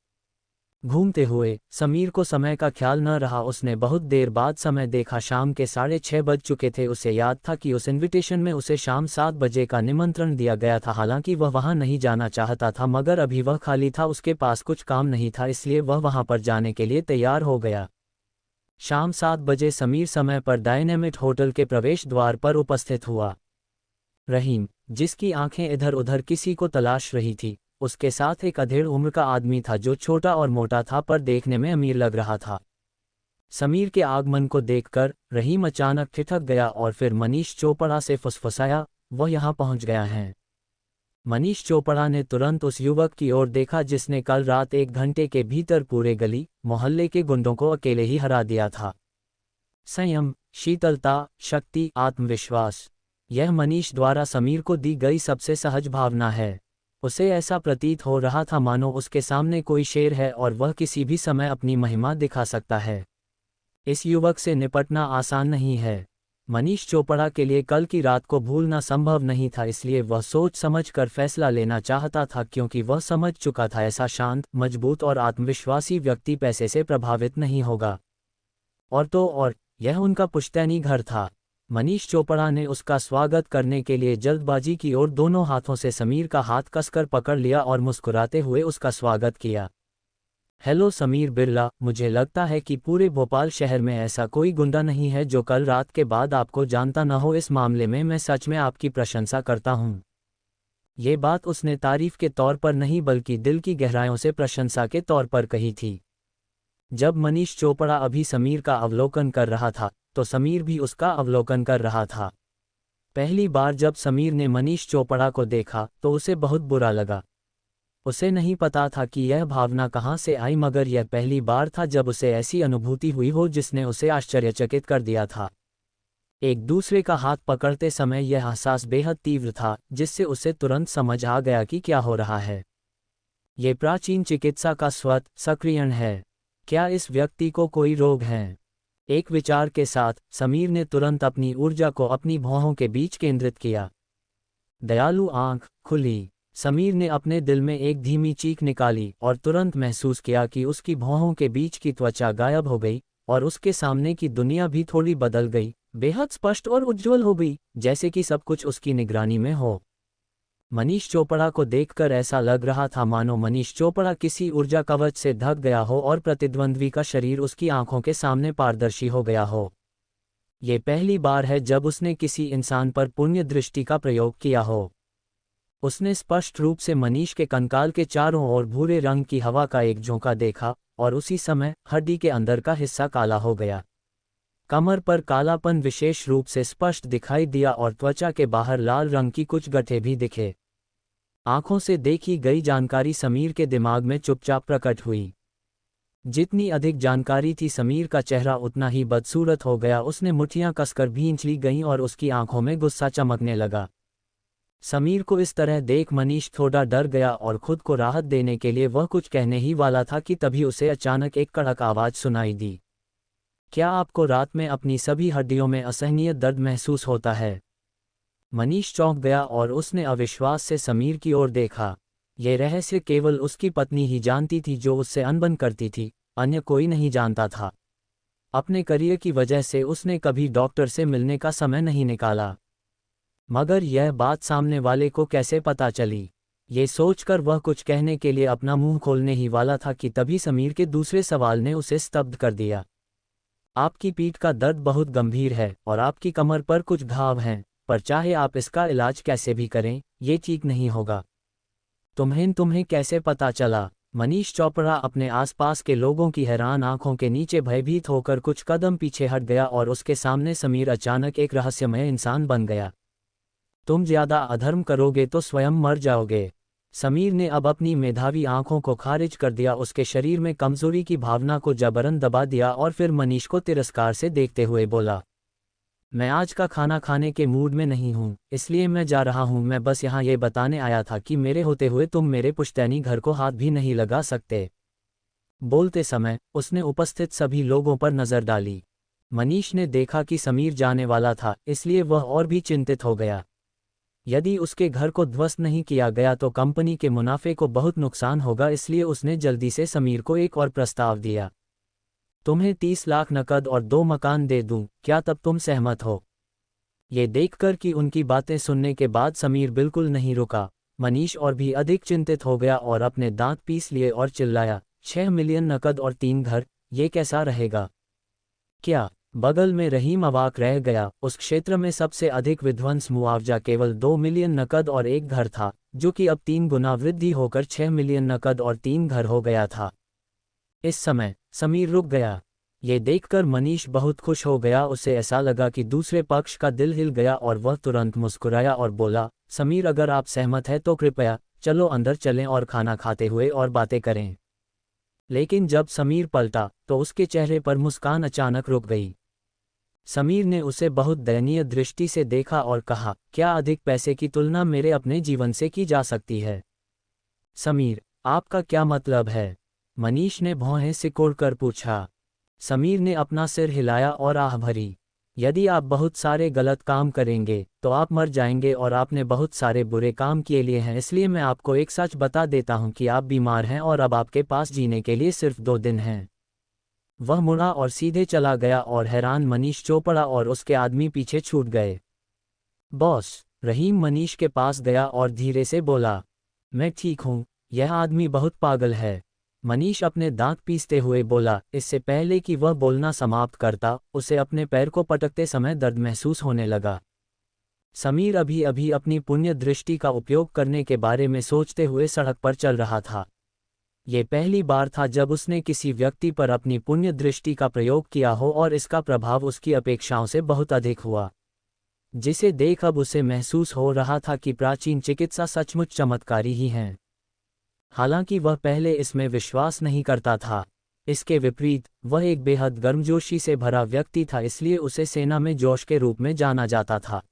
घूमते हुए समीर को समय का ख्याल न रहा। उसने बहुत देर बाद समय देखा, शाम के 6:30 बज चुके थे। उसे याद था कि उस इनविटेशन में उसे शाम 7 बजे का निमंत्रण दिया गया था। हालांकि वह वहां नहीं जाना चाहता था, मगर अभी वह खाली था, उसके पास कुछ काम नहीं था, इसलिए वह वहां पर जाने के लिए तैयार हो गया। शाम 7 बजे समीर समय पर डायनेमिट होटल के प्रवेश द्वार पर उपस्थित हुआ। रहीम, जिसकी आंखें इधर उधर किसी को तलाश रही थी, उसके साथ एक अधेड़ उम्र का आदमी था जो छोटा और मोटा था पर देखने में अमीर लग रहा था। समीर के आगमन को देखकर रहीम अचानक ठिठक गया और फिर मनीष चोपड़ा से फुसफुसाया, वह यहाँ पहुँच गया है। मनीष चोपड़ा ने तुरंत उस युवक की ओर देखा जिसने कल रात 1 घंटे के भीतर पूरे गली मोहल्ले के गुंडों को अकेले ही हरा दिया था। संयम, शीतलता, शक्ति, आत्मविश्वास, यह मनीष द्वारा समीर को दी गई सबसे सहज भावना है। उसे ऐसा प्रतीत हो रहा था मानो उसके सामने कोई शेर है और वह किसी भी समय अपनी महिमा दिखा सकता है। इस युवक से निपटना आसान नहीं है। मनीष चोपड़ा के लिए कल की रात को भूलना संभव नहीं था, इसलिए वह सोच समझ कर फैसला लेना चाहता था, क्योंकि वह समझ चुका था ऐसा शांत, मजबूत और आत्मविश्वासी व्यक्ति पैसे से प्रभावित नहीं होगा। और तो और यह उनका पुश्तैनी घर था। मनीष चोपड़ा ने उसका स्वागत करने के लिए जल्दबाजी की और दोनों हाथों से समीर का हाथ कसकर पकड़ लिया और मुस्कुराते हुए उसका स्वागत किया। हेलो समीर बिरला, मुझे लगता है कि पूरे भोपाल शहर में ऐसा कोई गुंडा नहीं है जो कल रात के बाद आपको जानता न हो। इस मामले में मैं सच में आपकी प्रशंसा करता हूँ। ये बात उसने तारीफ के तौर पर नहीं बल्कि दिल की गहराइयों से प्रशंसा के तौर पर कही थी। जब मनीष चोपड़ा अभी समीर का अवलोकन कर रहा था, तो समीर भी उसका अवलोकन कर रहा था। पहली बार जब समीर ने मनीष चोपड़ा को देखा तो उसे बहुत बुरा लगा। उसे नहीं पता था कि यह भावना कहाँ से आई, मगर यह पहली बार था जब उसे ऐसी अनुभूति हुई हो जिसने उसे आश्चर्यचकित कर दिया था। एक दूसरे का हाथ पकड़ते समय यह एहसास बेहद तीव्र था, जिससे उसे तुरंत समझ आ गया कि क्या हो रहा है। ये प्राचीन चिकित्सा का स्वत सक्रियण है। क्या इस व्यक्ति को कोई रोग है? एक विचार के साथ समीर ने तुरंत अपनी ऊर्जा को अपनी भौहों के बीच केंद्रित किया। दयालु आंख खुली। समीर ने अपने दिल में एक धीमी चीख निकाली और तुरंत महसूस किया कि उसकी भौहों के बीच की त्वचा गायब हो गई और उसके सामने की दुनिया भी थोड़ी बदल गई, बेहद स्पष्ट और उज्ज्वल हो गई, जैसे कि सब कुछ उसकी निगरानी में हो। मनीष चोपड़ा को देखकर ऐसा लग रहा था मानो मनीष चोपड़ा किसी ऊर्जा कवच से ढक गया हो और प्रतिद्वंद्वी का शरीर उसकी आंखों के सामने पारदर्शी हो गया हो। ये पहली बार है जब उसने किसी इंसान पर पुण्य दृष्टि का प्रयोग किया हो। उसने स्पष्ट रूप से मनीष के कंकाल के चारों ओर भूरे रंग की हवा का एक झोंका देखा और उसी समय हड्डी के अंदर का हिस्सा काला हो गया। कमर पर कालापन विशेष रूप से स्पष्ट दिखाई दिया और त्वचा के बाहर लाल रंग की कुछ गठे भी दिखे। आंखों से देखी गई जानकारी समीर के दिमाग में चुपचाप प्रकट हुई। जितनी अधिक जानकारी थी समीर का चेहरा उतना ही बदसूरत हो गया। उसने मुट्ठियां कसकर भींच ली गईं और उसकी आंखों में गुस्सा चमकने लगा। समीर को इस तरह देख मनीष थोड़ा डर गया और खुद को राहत देने के लिए वह कुछ कहने ही वाला था कि तभी उसे अचानक एक कड़क आवाज सुनाई दी। क्या आपको रात में अपनी सभी हड्डियों में असहनीय दर्द महसूस होता है? मनीष चौंक गया और उसने अविश्वास से समीर की ओर देखा। ये रहस्य केवल उसकी पत्नी ही जानती थी जो उससे अनबन करती थी, अन्य कोई नहीं जानता था। अपने करियर की वजह से उसने कभी डॉक्टर से मिलने का समय नहीं निकाला। मगर यह बात सामने वाले को कैसे पता चली? ये सोचकर वह कुछ कहने के लिए अपना मुंह खोलने ही वाला था कि तभी समीर के दूसरे सवाल ने उसे स्तब्ध कर दिया। आपकी पीठ का दर्द बहुत गंभीर है और आपकी कमर पर कुछ घाव हैं, पर चाहे आप इसका इलाज कैसे भी करें, ये ठीक नहीं होगा। तुम्हें कैसे पता चला? मनीष चोपड़ा अपने आसपास के लोगों की हैरान आंखों के नीचे भयभीत होकर कुछ कदम पीछे हट गया और उसके सामने समीर अचानक एक रहस्यमय इंसान बन गया। तुम ज्यादा अधर्म करोगे तो स्वयं मर जाओगे। समीर ने अब अपनी मेधावी आंखों को खारिज कर दिया, उसके शरीर में कमजोरी की भावना को जबरन दबा दिया और फिर मनीष को तिरस्कार से देखते हुए बोला, मैं आज का खाना खाने के मूड में नहीं हूँ, इसलिए मैं जा रहा हूँ। मैं बस यहाँ ये बताने आया था कि मेरे होते हुए तुम मेरे पुश्तैनी घर को हाथ भी नहीं लगा सकते। बोलते समय उसने उपस्थित सभी लोगों पर नजर डाली। मनीष ने देखा कि समीर जाने वाला था, इसलिए वह और भी चिंतित हो गया। यदि उसके घर को ध्वस्त नहीं किया गया तो कंपनी के मुनाफे को बहुत नुकसान होगा, इसलिए उसने जल्दी से समीर को एक और प्रस्ताव दिया। तुम्हें 30 लाख नकद और 2 मकान दे दूं, क्या तब तुम सहमत हो? ये देखकर कि उनकी बातें सुनने के बाद समीर बिल्कुल नहीं रुका। मनीष और भी अधिक चिंतित हो गया और अपने दांत पीस लिए और चिल्लाया, 6 मिलियन नकद और 3 घर, ये कैसा रहेगा? क्या? बगल में रहीम अवाक रह गया। उस क्षेत्र में सबसे अधिक विध्वंस मुआवजा केवल 2 मिलियन नकद और 1 घर था, जो कि अब 3 गुना वृद्धि होकर 6 मिलियन नकद और 3 घर हो गया था। इस समय समीर रुक गया। ये देखकर मनीष बहुत खुश हो गया। उसे ऐसा लगा कि दूसरे पक्ष का दिल हिल गया और वह तुरंत मुस्कुराया और बोला, समीर अगर आप सहमत हैं तो कृपया चलो अंदर चलें और खाना खाते हुए और बातें करें। लेकिन जब समीर पलटा तो उसके चेहरे पर मुस्कान अचानक रुक गई। समीर ने उसे बहुत दयनीय दृष्टि से देखा और कहा, क्या अधिक पैसे की तुलना मेरे अपने जीवन से की जा सकती है? समीर, आपका क्या मतलब है? मनीष ने भौहें सिकोड़कर पूछा। समीर ने अपना सिर हिलाया और आह भरी। यदि आप बहुत सारे गलत काम करेंगे तो आप मर जाएंगे और आपने बहुत सारे बुरे काम किए लिए हैं, इसलिए मैं आपको एक सच बता देता हूं कि आप बीमार हैं और अब आपके पास जीने के लिए सिर्फ 2 दिन हैं। वह मुड़ा और सीधे चला गया और हैरान मनीष चोपड़ा और उसके आदमी पीछे छूट गए। बॉस, रहीम मनीष के पास गया और धीरे से बोला, मैं ठीक हूँ, यह आदमी बहुत पागल है। मनीष अपने दांत पीसते हुए बोला। इससे पहले कि वह बोलना समाप्त करता, उसे अपने पैर को पटकते समय दर्द महसूस होने लगा। समीर अभी अभी अपनी पुण्य दृष्टि का उपयोग करने के बारे में सोचते हुए सड़क पर चल रहा था। ये पहली बार था जब उसने किसी व्यक्ति पर अपनी पुण्य दृष्टि का प्रयोग किया हो और इसका प्रभाव उसकी अपेक्षाओं से बहुत अधिक हुआ, जिसे देख अब उसे महसूस हो रहा था कि प्राचीन चिकित्सा सचमुच चमत्कारी ही हैं। हालांकि वह पहले इसमें विश्वास नहीं करता था। इसके विपरीत वह एक बेहद गर्मजोशी से भरा व्यक्ति था, इसलिए उसे सेना में जोश के रूप में जाना जाता था।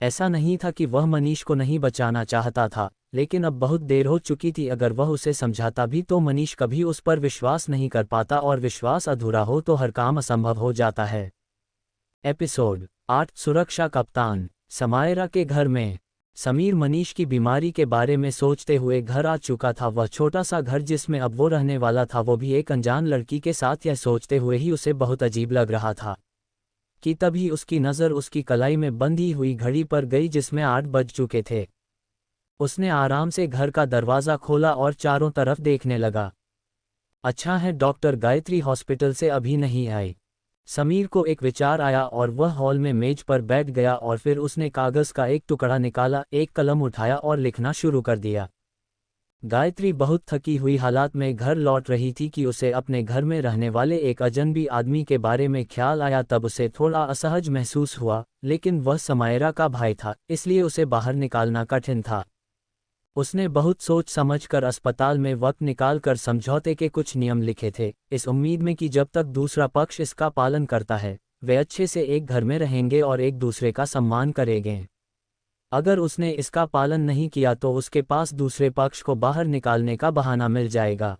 ऐसा नहीं था कि वह मनीष को नहीं बचाना चाहता था, लेकिन अब बहुत देर हो चुकी थी। अगर वह उसे समझाता भी तो मनीष कभी उस पर विश्वास नहीं कर पाता, और विश्वास अधूरा हो तो हर काम असंभव हो जाता है। एपिसोड 8 सुरक्षा कप्तान। समायरा के घर में समीर मनीष की बीमारी के बारे में सोचते हुए घर आ चुका था। वह छोटा सा घर जिसमें अब वो रहने वाला था, वो भी एक अनजान लड़की के साथ। यह सोचते हुए ही उसे बहुत अजीब लग रहा था कि तभी उसकी नज़र उसकी कलाई में बंधी हुई घड़ी पर गई जिसमें 8 बज चुके थे। उसने आराम से घर का दरवाज़ा खोला और चारों तरफ देखने लगा। अच्छा है डॉक्टर गायत्री हॉस्पिटल से अभी नहीं आई। समीर को एक विचार आया और वह हॉल में मेज पर बैठ गया और फिर उसने कागज़ का एक टुकड़ा निकाला, एक कलम उठाया और लिखना शुरू कर दिया। गायत्री बहुत थकी हुई हालात में घर लौट रही थी कि उसे अपने घर में रहने वाले एक अजनबी आदमी के बारे में ख्याल आया। तब उसे थोड़ा असहज महसूस हुआ, लेकिन वह समायरा का भाई था, इसलिए उसे बाहर निकालना कठिन था। उसने बहुत सोच समझकर अस्पताल में वक्त निकालकर समझौते के कुछ नियम लिखे थे, इस उम्मीद में कि जब तक दूसरा पक्ष इसका पालन करता है वे अच्छे से एक घर में रहेंगे और एक दूसरे का सम्मान करेंगे। अगर उसने इसका पालन नहीं किया तो उसके पास दूसरे पक्ष को बाहर निकालने का बहाना मिल जाएगा।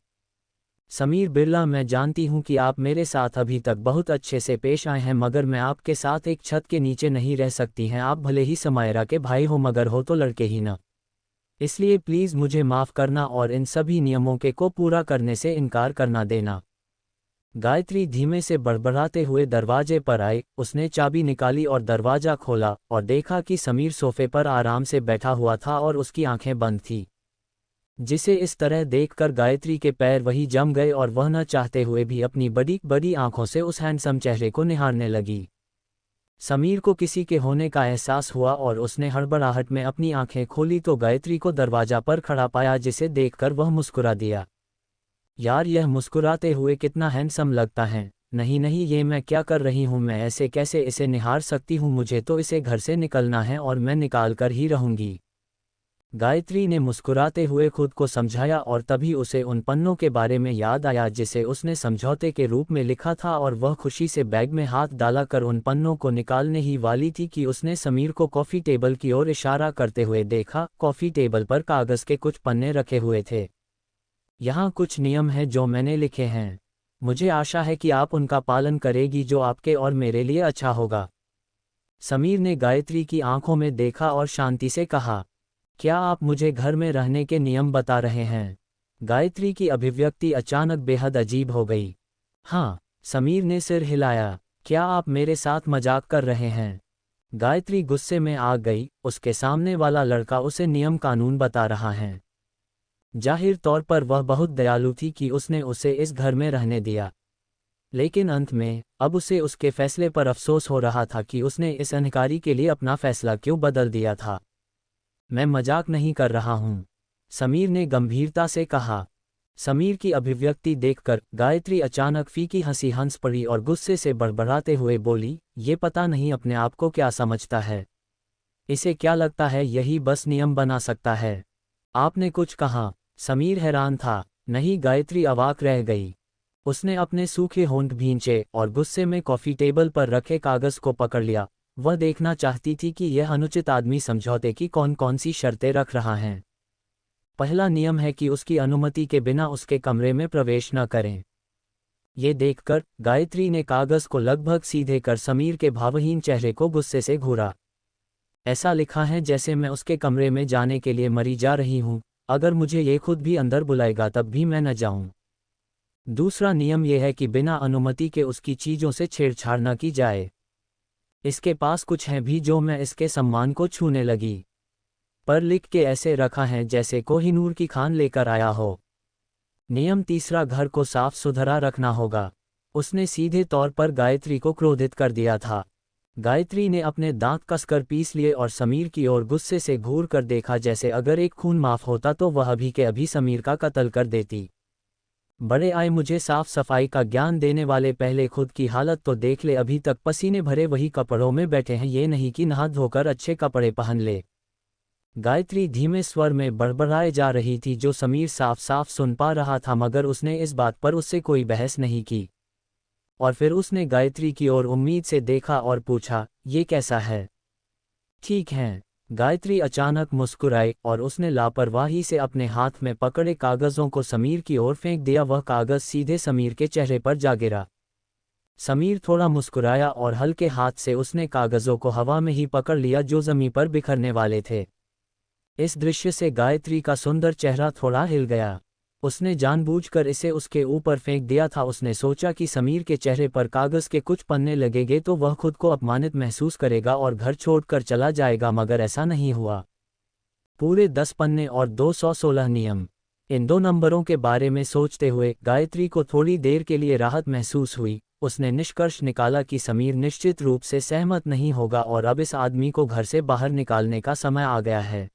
समीर बिरला, मैं जानती हूं कि आप मेरे साथ अभी तक बहुत अच्छे से पेश आए हैं, मगर मैं आपके साथ एक छत के नीचे नहीं रह सकती हैं। आप भले ही समायरा के भाई हो मगर हो तो लड़के ही ना, इसलिए प्लीज़ मुझे माफ़ करना और इन सभी नियमों को पूरा करने से इनकार करना देना। गायत्री धीमे से बड़बड़ाते हुए दरवाजे पर आई। उसने चाबी निकाली और दरवाज़ा खोला और देखा कि समीर सोफे पर आराम से बैठा हुआ था और उसकी आंखें बंद थीं। जिसे इस तरह देखकर गायत्री के पैर वहीं जम गए और वह न चाहते हुए भी अपनी बड़ी बड़ी आंखों से उस हैंडसम चेहरे को निहारने लगी। समीर को किसी के होने का एहसास हुआ और उसने हड़बड़ाहट में अपनी आंखें खोली तो गायत्री को दरवाजा पर खड़ा पाया, जिसे देखकर वह मुस्कुरा दिया। यार, यह मुस्कुराते हुए कितना हैंडसम लगता है। नहीं नहीं, ये मैं क्या कर रही हूँ, मैं ऐसे कैसे इसे निहार सकती हूँ, मुझे तो इसे घर से निकलना है और मैं निकाल कर ही रहूँगी। गायत्री ने मुस्कुराते हुए खुद को समझाया और तभी उसे उन पन्नों के बारे में याद आया जिसे उसने समझौते के रूप में लिखा था, और वह खुशी से बैग में हाथ डालकर उन पन्नों को निकालने ही वाली थी कि उसने समीर को कॉफ़ी टेबल की ओर इशारा करते हुए देखा। कॉफ़ी टेबल पर कागज़ के कुछ पन्ने रखे हुए थे। यहाँ कुछ नियम हैं जो मैंने लिखे हैं, मुझे आशा है कि आप उनका पालन करेगी, जो आपके और मेरे लिए अच्छा होगा। समीर ने गायत्री की आंखों में देखा और शांति से कहा, क्या आप मुझे घर में रहने के नियम बता रहे हैं? गायत्री की अभिव्यक्ति अचानक बेहद अजीब हो गई। हाँ, समीर ने सिर हिलाया। क्या आप मेरे साथ मजाक कर रहे हैं? गायत्री गुस्से में आ गई, उसके सामने वाला लड़का उसे नियम कानून बता रहा है। जाहिर तौर पर वह बहुत दयालु थी कि उसने उसे इस घर में रहने दिया, लेकिन अंत में अब उसे उसके फैसले पर अफसोस हो रहा था कि उसने इस अनकारी के लिए अपना फैसला क्यों बदल दिया था। मैं मजाक नहीं कर रहा हूँ, समीर ने गंभीरता से कहा। समीर की अभिव्यक्ति देखकर गायत्री अचानक फीकी हंसी हंस पड़ी और गुस्से से बड़बड़ाते हुए बोली, ये पता नहीं अपने आप को क्या समझता है, इसे क्या लगता है यही बस नियम बना सकता है? आपने कुछ कहा? समीर हैरान था। नहीं, गायत्री अवाक रह गई। उसने अपने सूखे होंठ भींचे और गुस्से में कॉफ़ी टेबल पर रखे कागज़ को पकड़ लिया। वह देखना चाहती थी कि यह अनुचित आदमी समझौते की कौन कौन सी शर्तें रख रहा है। पहला नियम है कि उसकी अनुमति के बिना उसके कमरे में प्रवेश न करें। ये देखकर गायत्री ने कागज़ को लगभग सीधे कर समीर के भावहीन चेहरे को गुस्से से घूरा। ऐसा लिखा है जैसे मैं उसके कमरे में जाने के लिए मरी जा रही हूँ। अगर मुझे ये खुद भी अंदर बुलाएगा तब भी मैं न जाऊँ। दूसरा नियम यह है कि बिना अनुमति के उसकी चीज़ों से छेड़छाड़ न की जाए। इसके पास कुछ है भी जो मैं इसके सम्मान को छूने लगी, पर लिख के ऐसे रखा है जैसे कोहिनूर की खान लेकर आया हो। नियम तीसरा, घर को साफ सुथरा रखना होगा। उसने सीधे तौर पर गायत्री को क्रोधित कर दिया था। गायत्री ने अपने दांत कसकर पीस लिए और समीर की ओर गुस्से से घूर कर देखा, जैसे अगर एक खून माफ होता तो वह अभी के अभी समीर का कत्ल कर देती। बड़े आए मुझे साफ सफाई का ज्ञान देने वाले, पहले खुद की हालत तो देख ले, अभी तक पसीने भरे वही कपड़ों में बैठे हैं, ये नहीं कि नहा धोकर अच्छे कपड़े पहन ले। गायत्री धीमे स्वर में बड़बड़ाए जा रही थी जो समीर साफ साफ सुन पा रहा था, मगर उसने इस बात पर उससे कोई बहस नहीं की। और फिर उसने गायत्री की ओर उम्मीद से देखा और पूछा, ये कैसा है? ठीक है? गायत्री अचानक मुस्कुराई और उसने लापरवाही से अपने हाथ में पकड़े कागज़ों को समीर की ओर फेंक दिया। वह कागज़ सीधे समीर के चेहरे पर जा गिरा। समीर थोड़ा मुस्कुराया और हल्के हाथ से उसने कागज़ों को हवा में ही पकड़ लिया जो ज़मीन पर बिखरने वाले थे। इस दृश्य से गायत्री का सुंदर चेहरा थोड़ा हिल गया। उसने जानबूझकर इसे उसके ऊपर फेंक दिया था। उसने सोचा कि समीर के चेहरे पर कागज़ के कुछ पन्ने लगेंगे तो वह खुद को अपमानित महसूस करेगा और घर छोड़कर चला जाएगा, मगर ऐसा नहीं हुआ। पूरे 10 पन्ने और 216 नियम। इन 2 नंबरों के बारे में सोचते हुए गायत्री को थोड़ी देर के लिए राहत महसूस हुई। उसने निष्कर्ष निकाला कि समीर निश्चित रूप से सहमत नहीं होगा और अब इस आदमी को घर से बाहर निकालने का समय आ गया है।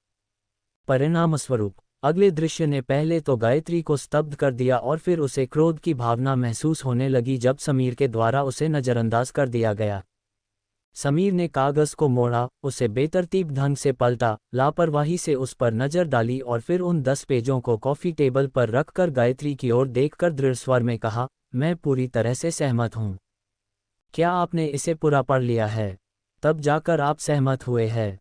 परिणामस्वरूप अगले दृश्य ने पहले तो गायत्री को स्तब्ध कर दिया और फिर उसे क्रोध की भावना महसूस होने लगी जब समीर के द्वारा उसे नज़रअंदाज कर दिया गया। समीर ने कागज़ को मोड़ा, उसे बेतरतीब ढंग से पलटा, लापरवाही से उस पर नज़र डाली और फिर उन 10 पेजों को कॉफ़ी टेबल पर रखकर गायत्री की ओर देखकर दृढ़ स्वर में कहा, मैं पूरी तरह से सहमत हूँ। क्या आपने इसे पूरा पढ़ लिया है? तब जाकर आप सहमत हुए हैं।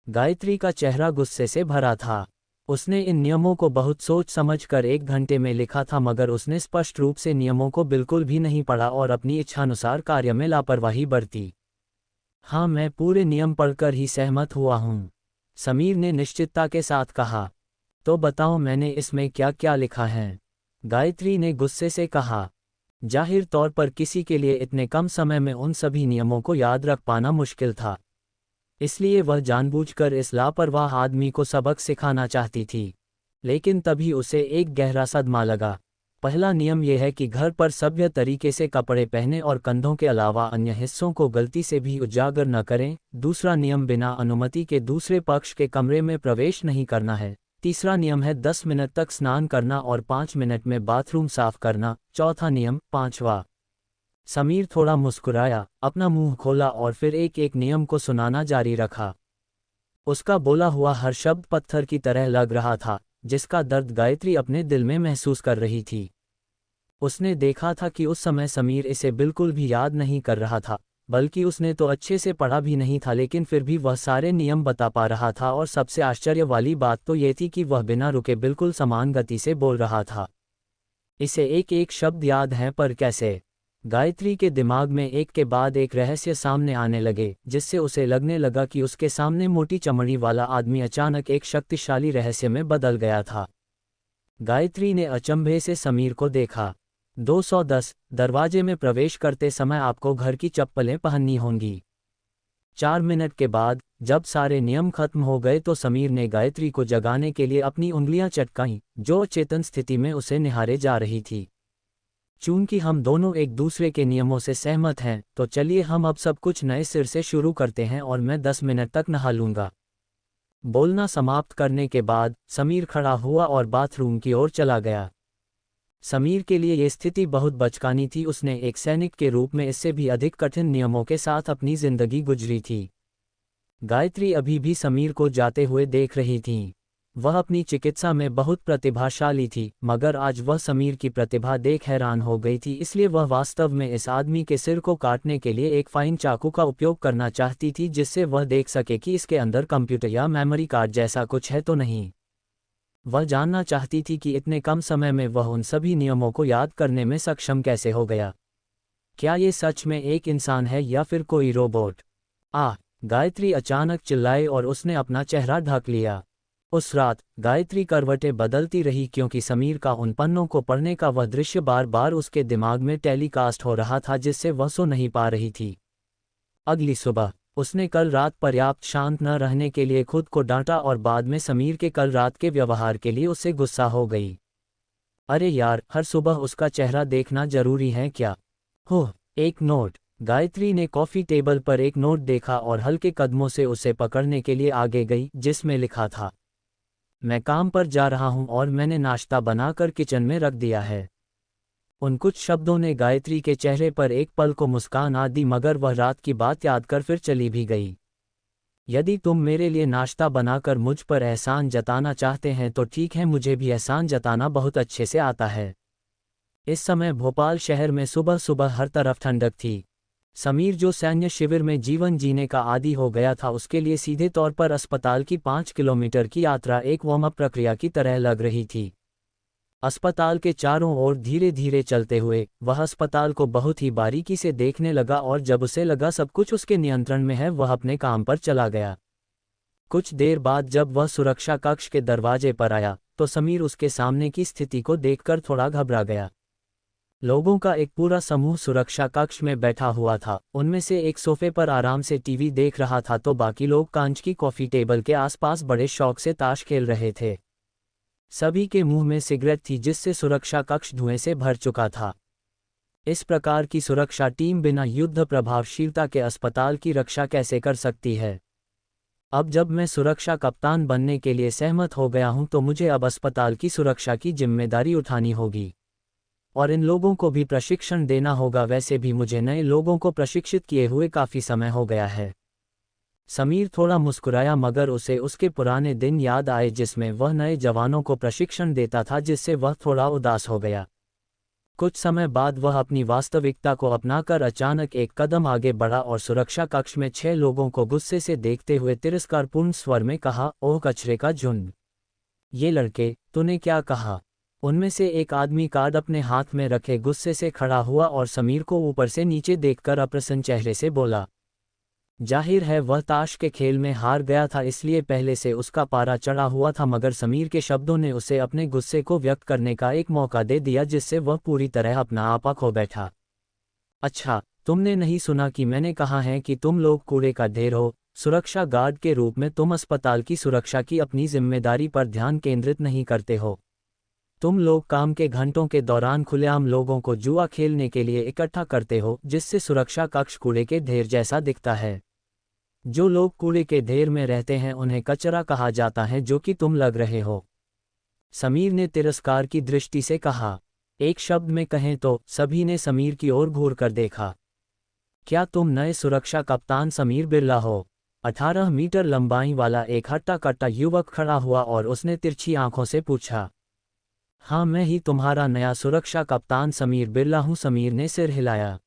गायत्री का चेहरा गुस्से से भरा था। उसने इन नियमों को बहुत सोच समझकर 1 घंटे में लिखा था, मगर उसने स्पष्ट रूप से नियमों को बिल्कुल भी नहीं पढ़ा और अपनी इच्छानुसार कार्य में लापरवाही बरती। हाँ, मैं पूरे नियम पढ़कर ही सहमत हुआ हूँ, समीर ने निश्चितता के साथ कहा। तो बताओ मैंने इसमें क्या क्या लिखा है? गायत्री ने गुस्से से कहा। जाहिर तौर पर किसी के लिए इतने कम समय में उन सभी नियमों को याद रख पाना मुश्किल था, इसलिए वह जानबूझकर इस लापरवाह आदमी को सबक सिखाना चाहती थी। लेकिन तभी उसे एक गहरा सदमा लगा। पहला नियम यह है कि घर पर सभ्य तरीके से कपड़े पहने और कंधों के अलावा अन्य हिस्सों को गलती से भी उजागर न करें। दूसरा नियम बिना अनुमति के दूसरे पक्ष के कमरे में प्रवेश नहीं करना है। तीसरा नियम है 10 मिनट तक स्नान करना और 5 मिनट में बाथरूम साफ करना। चौथा नियम, 5वां। समीर थोड़ा मुस्कुराया, अपना मुंह खोला और फिर एक एक नियम को सुनाना जारी रखा। उसका बोला हुआ हर शब्द पत्थर की तरह लग रहा था, जिसका दर्द गायत्री अपने दिल में महसूस कर रही थी। उसने देखा था कि उस समय समीर इसे बिल्कुल भी याद नहीं कर रहा था, बल्कि उसने तो अच्छे से पढ़ा भी नहीं था, लेकिन फिर भी वह सारे नियम बता पा रहा था। और सबसे आश्चर्य वाली बात तो ये थी कि वह बिना रुके बिल्कुल समान गति से बोल रहा था। इसे एक एक शब्द याद है, पर कैसे? गायत्री के दिमाग में एक के बाद एक रहस्य सामने आने लगे, जिससे उसे लगने लगा कि उसके सामने मोटी चमड़ी वाला आदमी अचानक एक शक्तिशाली रहस्य में बदल गया था। गायत्री ने अचंभे से समीर को देखा। 210, दरवाजे में प्रवेश करते समय आपको घर की चप्पलें पहननी होंगी। 4 मिनट के बाद जब सारे नियम खत्म हो गए तो समीर ने गायत्री को जगाने के लिए अपनी उंगलियां चटकाईं, जो अचेतन स्थिति में उसे निहारे जा रही थी। चूंकि हम दोनों एक दूसरे के नियमों से सहमत हैं, तो चलिए हम अब सब कुछ नए सिर से शुरू करते हैं और मैं 10 मिनट तक नहा लूंगा। बोलना समाप्त करने के बाद समीर खड़ा हुआ और बाथरूम की ओर चला गया। समीर के लिए यह स्थिति बहुत बचकानी थी। उसने एक सैनिक के रूप में इससे भी अधिक कठिन नियमों के साथ अपनी जिंदगी गुजरी थी। गायत्री अभी भी समीर को जाते हुए देख रही थी। वह अपनी चिकित्सा में बहुत प्रतिभाशाली थी, मगर आज वह समीर की प्रतिभा देख हैरान हो गई थी। इसलिए वह वास्तव में इस आदमी के सिर को काटने के लिए एक फाइन चाकू का उपयोग करना चाहती थी, जिससे वह देख सके कि इसके अंदर कंप्यूटर या मेमोरी कार्ड जैसा कुछ है तो नहीं। वह जानना चाहती थी कि इतने कम समय में वह उन सभी नियमों को याद करने में सक्षम कैसे हो गया। क्या ये सच में एक इंसान है या फिर कोई रोबोट? गायत्री अचानक चिल्लाई और उसने अपना चेहरा ढक लिया। उस रात गायत्री करवटें बदलती रही, क्योंकि समीर का उन पन्नों को पढ़ने का वह दृश्य बार बार उसके दिमाग में टेलीकास्ट हो रहा था, जिससे वह सो नहीं पा रही थी। अगली सुबह उसने कल रात पर्याप्त शांत न रहने के लिए खुद को डांटा और बाद में समीर के कल रात के व्यवहार के लिए उससे गुस्सा हो गई। अरे यार, हर सुबह उसका चेहरा देखना जरूरी है क्या? एक नोट। गायत्री ने कॉफ़ी टेबल पर एक नोट देखा और हल्के कदमों से उसे पकड़ने के लिए आगे गई, जिसमें लिखा था, मैं काम पर जा रहा हूं और मैंने नाश्ता बनाकर किचन में रख दिया है। उन कुछ शब्दों ने गायत्री के चेहरे पर एक पल को मुस्कान आ दी, मगर वह रात की बात याद कर फिर चली भी गई। यदि तुम मेरे लिए नाश्ता बनाकर मुझ पर एहसान जताना चाहते हैं तो ठीक है, मुझे भी एहसान जताना बहुत अच्छे से आता है। इस समय भोपाल शहर में सुबह सुबह हर तरफ ठंडक थी। समीर जो सैन्य शिविर में जीवन जीने का आदी हो गया था, उसके लिए सीधे तौर पर अस्पताल की 5 किलोमीटर की यात्रा एक वार्म अप प्रक्रिया की तरह लग रही थी। अस्पताल के चारों ओर धीरे धीरे चलते हुए वह अस्पताल को बहुत ही बारीकी से देखने लगा, और जब उसे लगा सब कुछ उसके नियंत्रण में है, वह अपने काम पर चला गया। कुछ देर बाद जब वह सुरक्षा कक्ष के दरवाजे पर आया तो समीर उसके सामने की स्थिति को देखकर थोड़ा घबरा गया। लोगों का एक पूरा समूह सुरक्षा कक्ष में बैठा हुआ था। उनमें से एक सोफे पर आराम से टीवी देख रहा था तो बाकी लोग कांच की कॉफी टेबल के आसपास बड़े शौक से ताश खेल रहे थे। सभी के मुंह में सिगरेट थी, जिससे सुरक्षा कक्ष धुएं से भर चुका था। इस प्रकार की सुरक्षा टीम बिना युद्ध प्रभावशीलता के अस्पताल की रक्षा कैसे कर सकती है? अब जब मैं सुरक्षा कप्तान बनने के लिए सहमत हो गया हूं तो मुझे अब अस्पताल की सुरक्षा की जिम्मेदारी उठानी होगी, और इन लोगों को भी प्रशिक्षण देना होगा। वैसे भी मुझे नए लोगों को प्रशिक्षित किए हुए काफ़ी समय हो गया है। समीर थोड़ा मुस्कुराया, मगर उसे उसके पुराने दिन याद आए जिसमें वह नए जवानों को प्रशिक्षण देता था, जिससे वह थोड़ा उदास हो गया। कुछ समय बाद वह अपनी वास्तविकता को अपनाकर अचानक एक कदम आगे बढ़ा और सुरक्षा कक्ष में 6 लोगों को गुस्से से देखते हुए तिरस्कारपूर्ण स्वर में कहा, ओह कचरे का झुंड, ये लड़के, तूने क्या कहा? उनमें से एक आदमी कार्ड अपने हाथ में रखे गुस्से से खड़ा हुआ और समीर को ऊपर से नीचे देखकर अप्रसन्न चेहरे से बोला। जाहिर है वह ताश के खेल में हार गया था, इसलिए पहले से उसका पारा चढ़ा हुआ था, मगर समीर के शब्दों ने उसे अपने गुस्से को व्यक्त करने का एक मौका दे दिया, जिससे वह पूरी तरह अपना आपा खो बैठा। अच्छा, तुमने नहीं सुना कि मैंने कहा है कि तुम लोग कूड़े का ढेर हो? सुरक्षा गार्ड के रूप में तुम अस्पताल की सुरक्षा की अपनी जिम्मेदारी पर ध्यान केंद्रित नहीं करते हो। तुम लोग काम के घंटों के दौरान खुलेआम लोगों को जुआ खेलने के लिए इकट्ठा करते हो, जिससे सुरक्षा कक्ष कूड़े के ढेर जैसा दिखता है। जो लोग कूड़े के ढेर में रहते हैं उन्हें कचरा कहा जाता है, जो कि तुम लग रहे हो। समीर ने तिरस्कार की दृष्टि से कहा। एक शब्द में कहें तो सभी ने समीर की ओर घूर कर देखा। क्या तुम नए सुरक्षा कप्तान समीर बिरला हो? 18 मीटर लंबाई वाला एक हट्टा कट्टा युवक खड़ा हुआ और उसने तिरछी आंखों से पूछा। हाँ, मैं ही तुम्हारा नया सुरक्षा कप्तान समीर बिरला हूँ, समीर ने सिर हिलाया।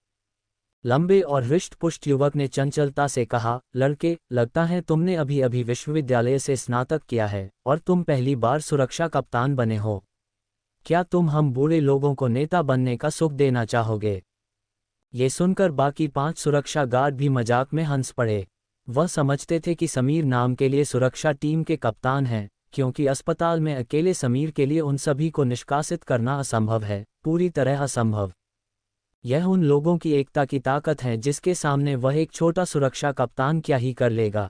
लंबे और हृष्ट-पुष्ट युवक ने चंचलता से कहा, लड़के, लगता है तुमने अभी अभी विश्वविद्यालय से स्नातक किया है और तुम पहली बार सुरक्षा कप्तान बने हो। क्या तुम हम बूढ़े लोगों को नेता बनने का सुख देना चाहोगे? ये सुनकर बाकी 5 सुरक्षा गार्ड भी मजाक में हंस पड़े। वह समझते थे कि समीर नाम के लिए सुरक्षा टीम के कप्तान हैं, क्योंकि अस्पताल में अकेले समीर के लिए उन सभी को निष्कासित करना असंभव है, पूरी तरह असंभव। यह उन लोगों की एकता की ताकत है जिसके सामने वह एक छोटा सुरक्षा कप्तान क्या ही कर लेगा।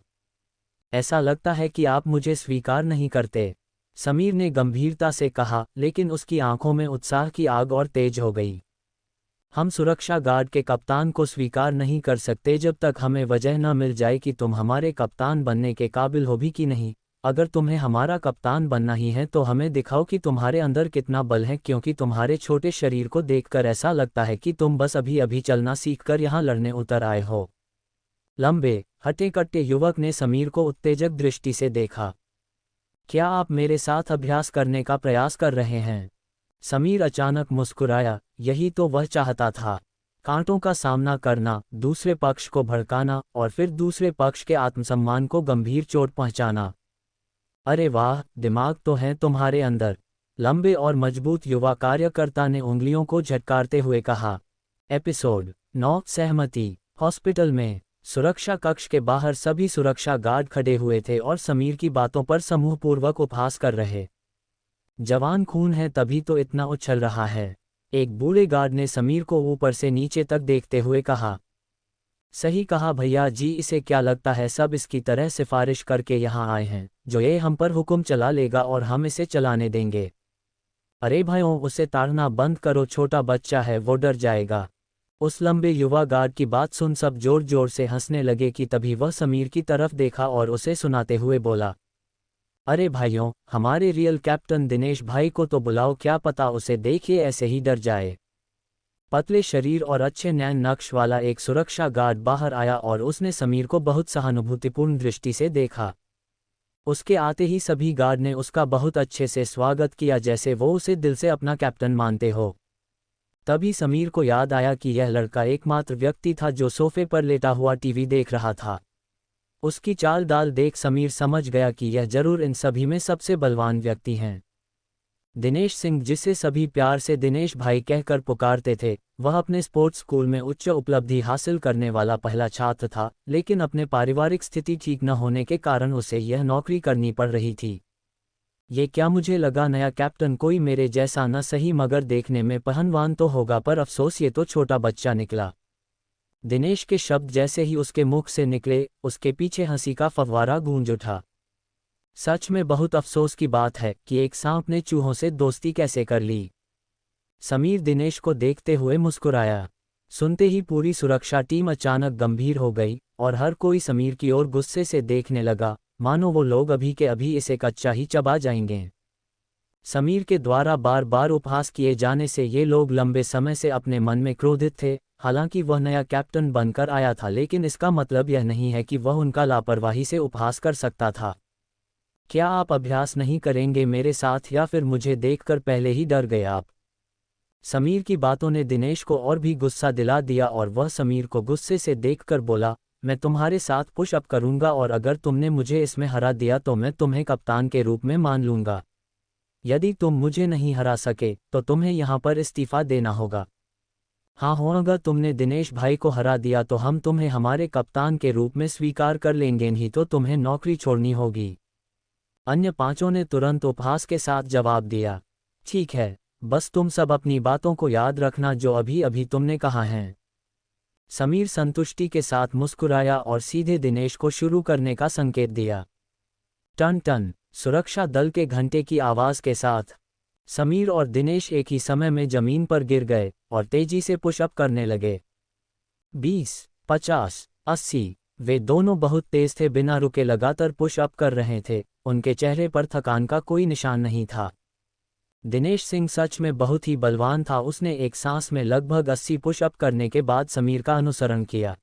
ऐसा लगता है कि आप मुझे स्वीकार नहीं करते, समीर ने गंभीरता से कहा, लेकिन उसकी आंखों में उत्साह की आग और तेज हो गई। हम सुरक्षा गार्ड के कप्तान को स्वीकार नहीं कर सकते जब तक हमें वजह न मिल जाए कि तुम हमारे कप्तान बनने के काबिल हो भी कि नहीं। अगर तुम्हें हमारा कप्तान बनना ही है तो हमें दिखाओ कि तुम्हारे अंदर कितना बल है, क्योंकि तुम्हारे छोटे शरीर को देखकर ऐसा लगता है कि तुम बस अभी अभी चलना सीखकर यहाँ लड़ने उतर आए हो। लंबे हटे कट्टे युवक ने समीर को उत्तेजक दृष्टि से देखा। क्या आप मेरे साथ अभ्यास करने का प्रयास कर रहे हैं? समीर अचानक मुस्कुराया। यही तो वह चाहता था, कांटों का सामना करना, दूसरे पक्ष को भड़काना और फिर दूसरे पक्ष के आत्मसम्मान को गंभीर चोट पहुंचाना। अरे वाह, दिमाग तो है तुम्हारे अंदर, लंबे और मजबूत युवा कार्यकर्ता ने उंगलियों को झटकारते हुए कहा। एपिसोड 9 सहमति। हॉस्पिटल में सुरक्षा कक्ष के बाहर सभी सुरक्षा गार्ड खड़े हुए थे और समीर की बातों पर समूहपूर्वक उपहास कर रहे। जवान खून है तभी तो इतना उछल रहा है, एक बूढ़े गार्ड ने समीर को ऊपर से नीचे तक देखते हुए कहा। सही कहा भैया जी, इसे क्या लगता है सब इसकी तरह सिफारिश करके यहाँ आए हैं, जो ये हम पर हुक्म चला लेगा और हम इसे चलाने देंगे। अरे भाइयों, उसे ताड़ना बंद करो, छोटा बच्चा है, वो डर जाएगा। उस लंबे युवा गार्ड की बात सुन सब जोर जोर से हंसने लगे कि तभी वह समीर की तरफ देखा और उसे सुनाते हुए बोला, अरे भाइयों, हमारे रियल कैप्टन दिनेश भाई को तो बुलाओ, क्या पता उसे देखिए ऐसे ही डर जाए। पतले शरीर और अच्छे नैन नक्श वाला एक सुरक्षा गार्ड बाहर आया और उसने समीर को बहुत सहानुभूतिपूर्ण दृष्टि से देखा। उसके आते ही सभी गार्ड ने उसका बहुत अच्छे से स्वागत किया, जैसे वो उसे दिल से अपना कैप्टन मानते हो। तभी समीर को याद आया कि यह लड़का एकमात्र व्यक्ति था जो सोफे पर लेटा हुआ टीवी देख रहा था। उसकी चाल डाल देख समीर समझ गया कि यह जरूर इन सभी में सबसे बलवान व्यक्ति हैं। दिनेश सिंह, जिसे सभी प्यार से दिनेश भाई कहकर पुकारते थे, वह अपने स्पोर्ट्स स्कूल में उच्च उपलब्धि हासिल करने वाला पहला छात्र था, लेकिन अपने पारिवारिक स्थिति ठीक न होने के कारण उसे यह नौकरी करनी पड़ रही थी। ये क्या, मुझे लगा नया कैप्टन कोई मेरे जैसा न सही मगर देखने में पहलवान तो होगा, पर अफसोस ये तो छोटा बच्चा निकला। दिनेश के शब्द जैसे ही उसके मुख से निकले, उसके पीछे हंसी का फव्वारा गूंज उठा। सच में बहुत अफसोस की बात है कि एक सांप ने चूहों से दोस्ती कैसे कर ली। समीर दिनेश को देखते हुए मुस्कुराया। सुनते ही पूरी सुरक्षा टीम अचानक गंभीर हो गई और हर कोई समीर की ओर गुस्से से देखने लगा, मानो वो लोग अभी के अभी इसे कच्चा ही चबा जाएंगे। समीर के द्वारा बार बार उपहास किए जाने से ये लोग लंबे समय से अपने मन में क्रोधित थे। हालांकि वह नया कैप्टन बनकर आया था, लेकिन इसका मतलब यह नहीं है कि वह उनका लापरवाही से उपहास कर सकता था। क्या आप अभ्यास नहीं करेंगे मेरे साथ, या फिर मुझे देखकर पहले ही डर गए आप? समीर की बातों ने दिनेश को और भी गुस्सा दिला दिया और वह समीर को गुस्से से देखकर बोला, मैं तुम्हारे साथ पुशअप करूंगा और अगर तुमने मुझे इसमें हरा दिया तो मैं तुम्हें कप्तान के रूप में मान लूंगा। यदि तुम मुझे नहीं हरा सके तो तुम्हें यहाँ पर इस्तीफा देना होगा। हाँ हो, अगर तुमने दिनेश भाई को हरा दिया तो हम तुम्हें हमारे कप्तान के रूप में स्वीकार कर लेंगे, नहीं तो तुम्हें नौकरी छोड़नी होगी। अन्य पांचों ने तुरंत उपहास के साथ जवाब दिया, ठीक है, बस तुम सब अपनी बातों को याद रखना जो अभी अभी तुमने कहा है। समीर संतुष्टि के साथ मुस्कुराया और सीधे दिनेश को शुरू करने का संकेत दिया। टन टन सुरक्षा दल के घंटे की आवाज के साथ समीर और दिनेश एक ही समय में जमीन पर गिर गए और तेजी से पुशअप करने लगे। 20, 50, 80। वे दोनों बहुत तेज थे, बिना रुके लगातार पुशअप कर रहे थे। उनके चेहरे पर थकान का कोई निशान नहीं था। दिनेश सिंह सच में बहुत ही बलवान था। उसने एक सांस में लगभग 80 पुशअप करने के बाद समीर का अनुसरण किया।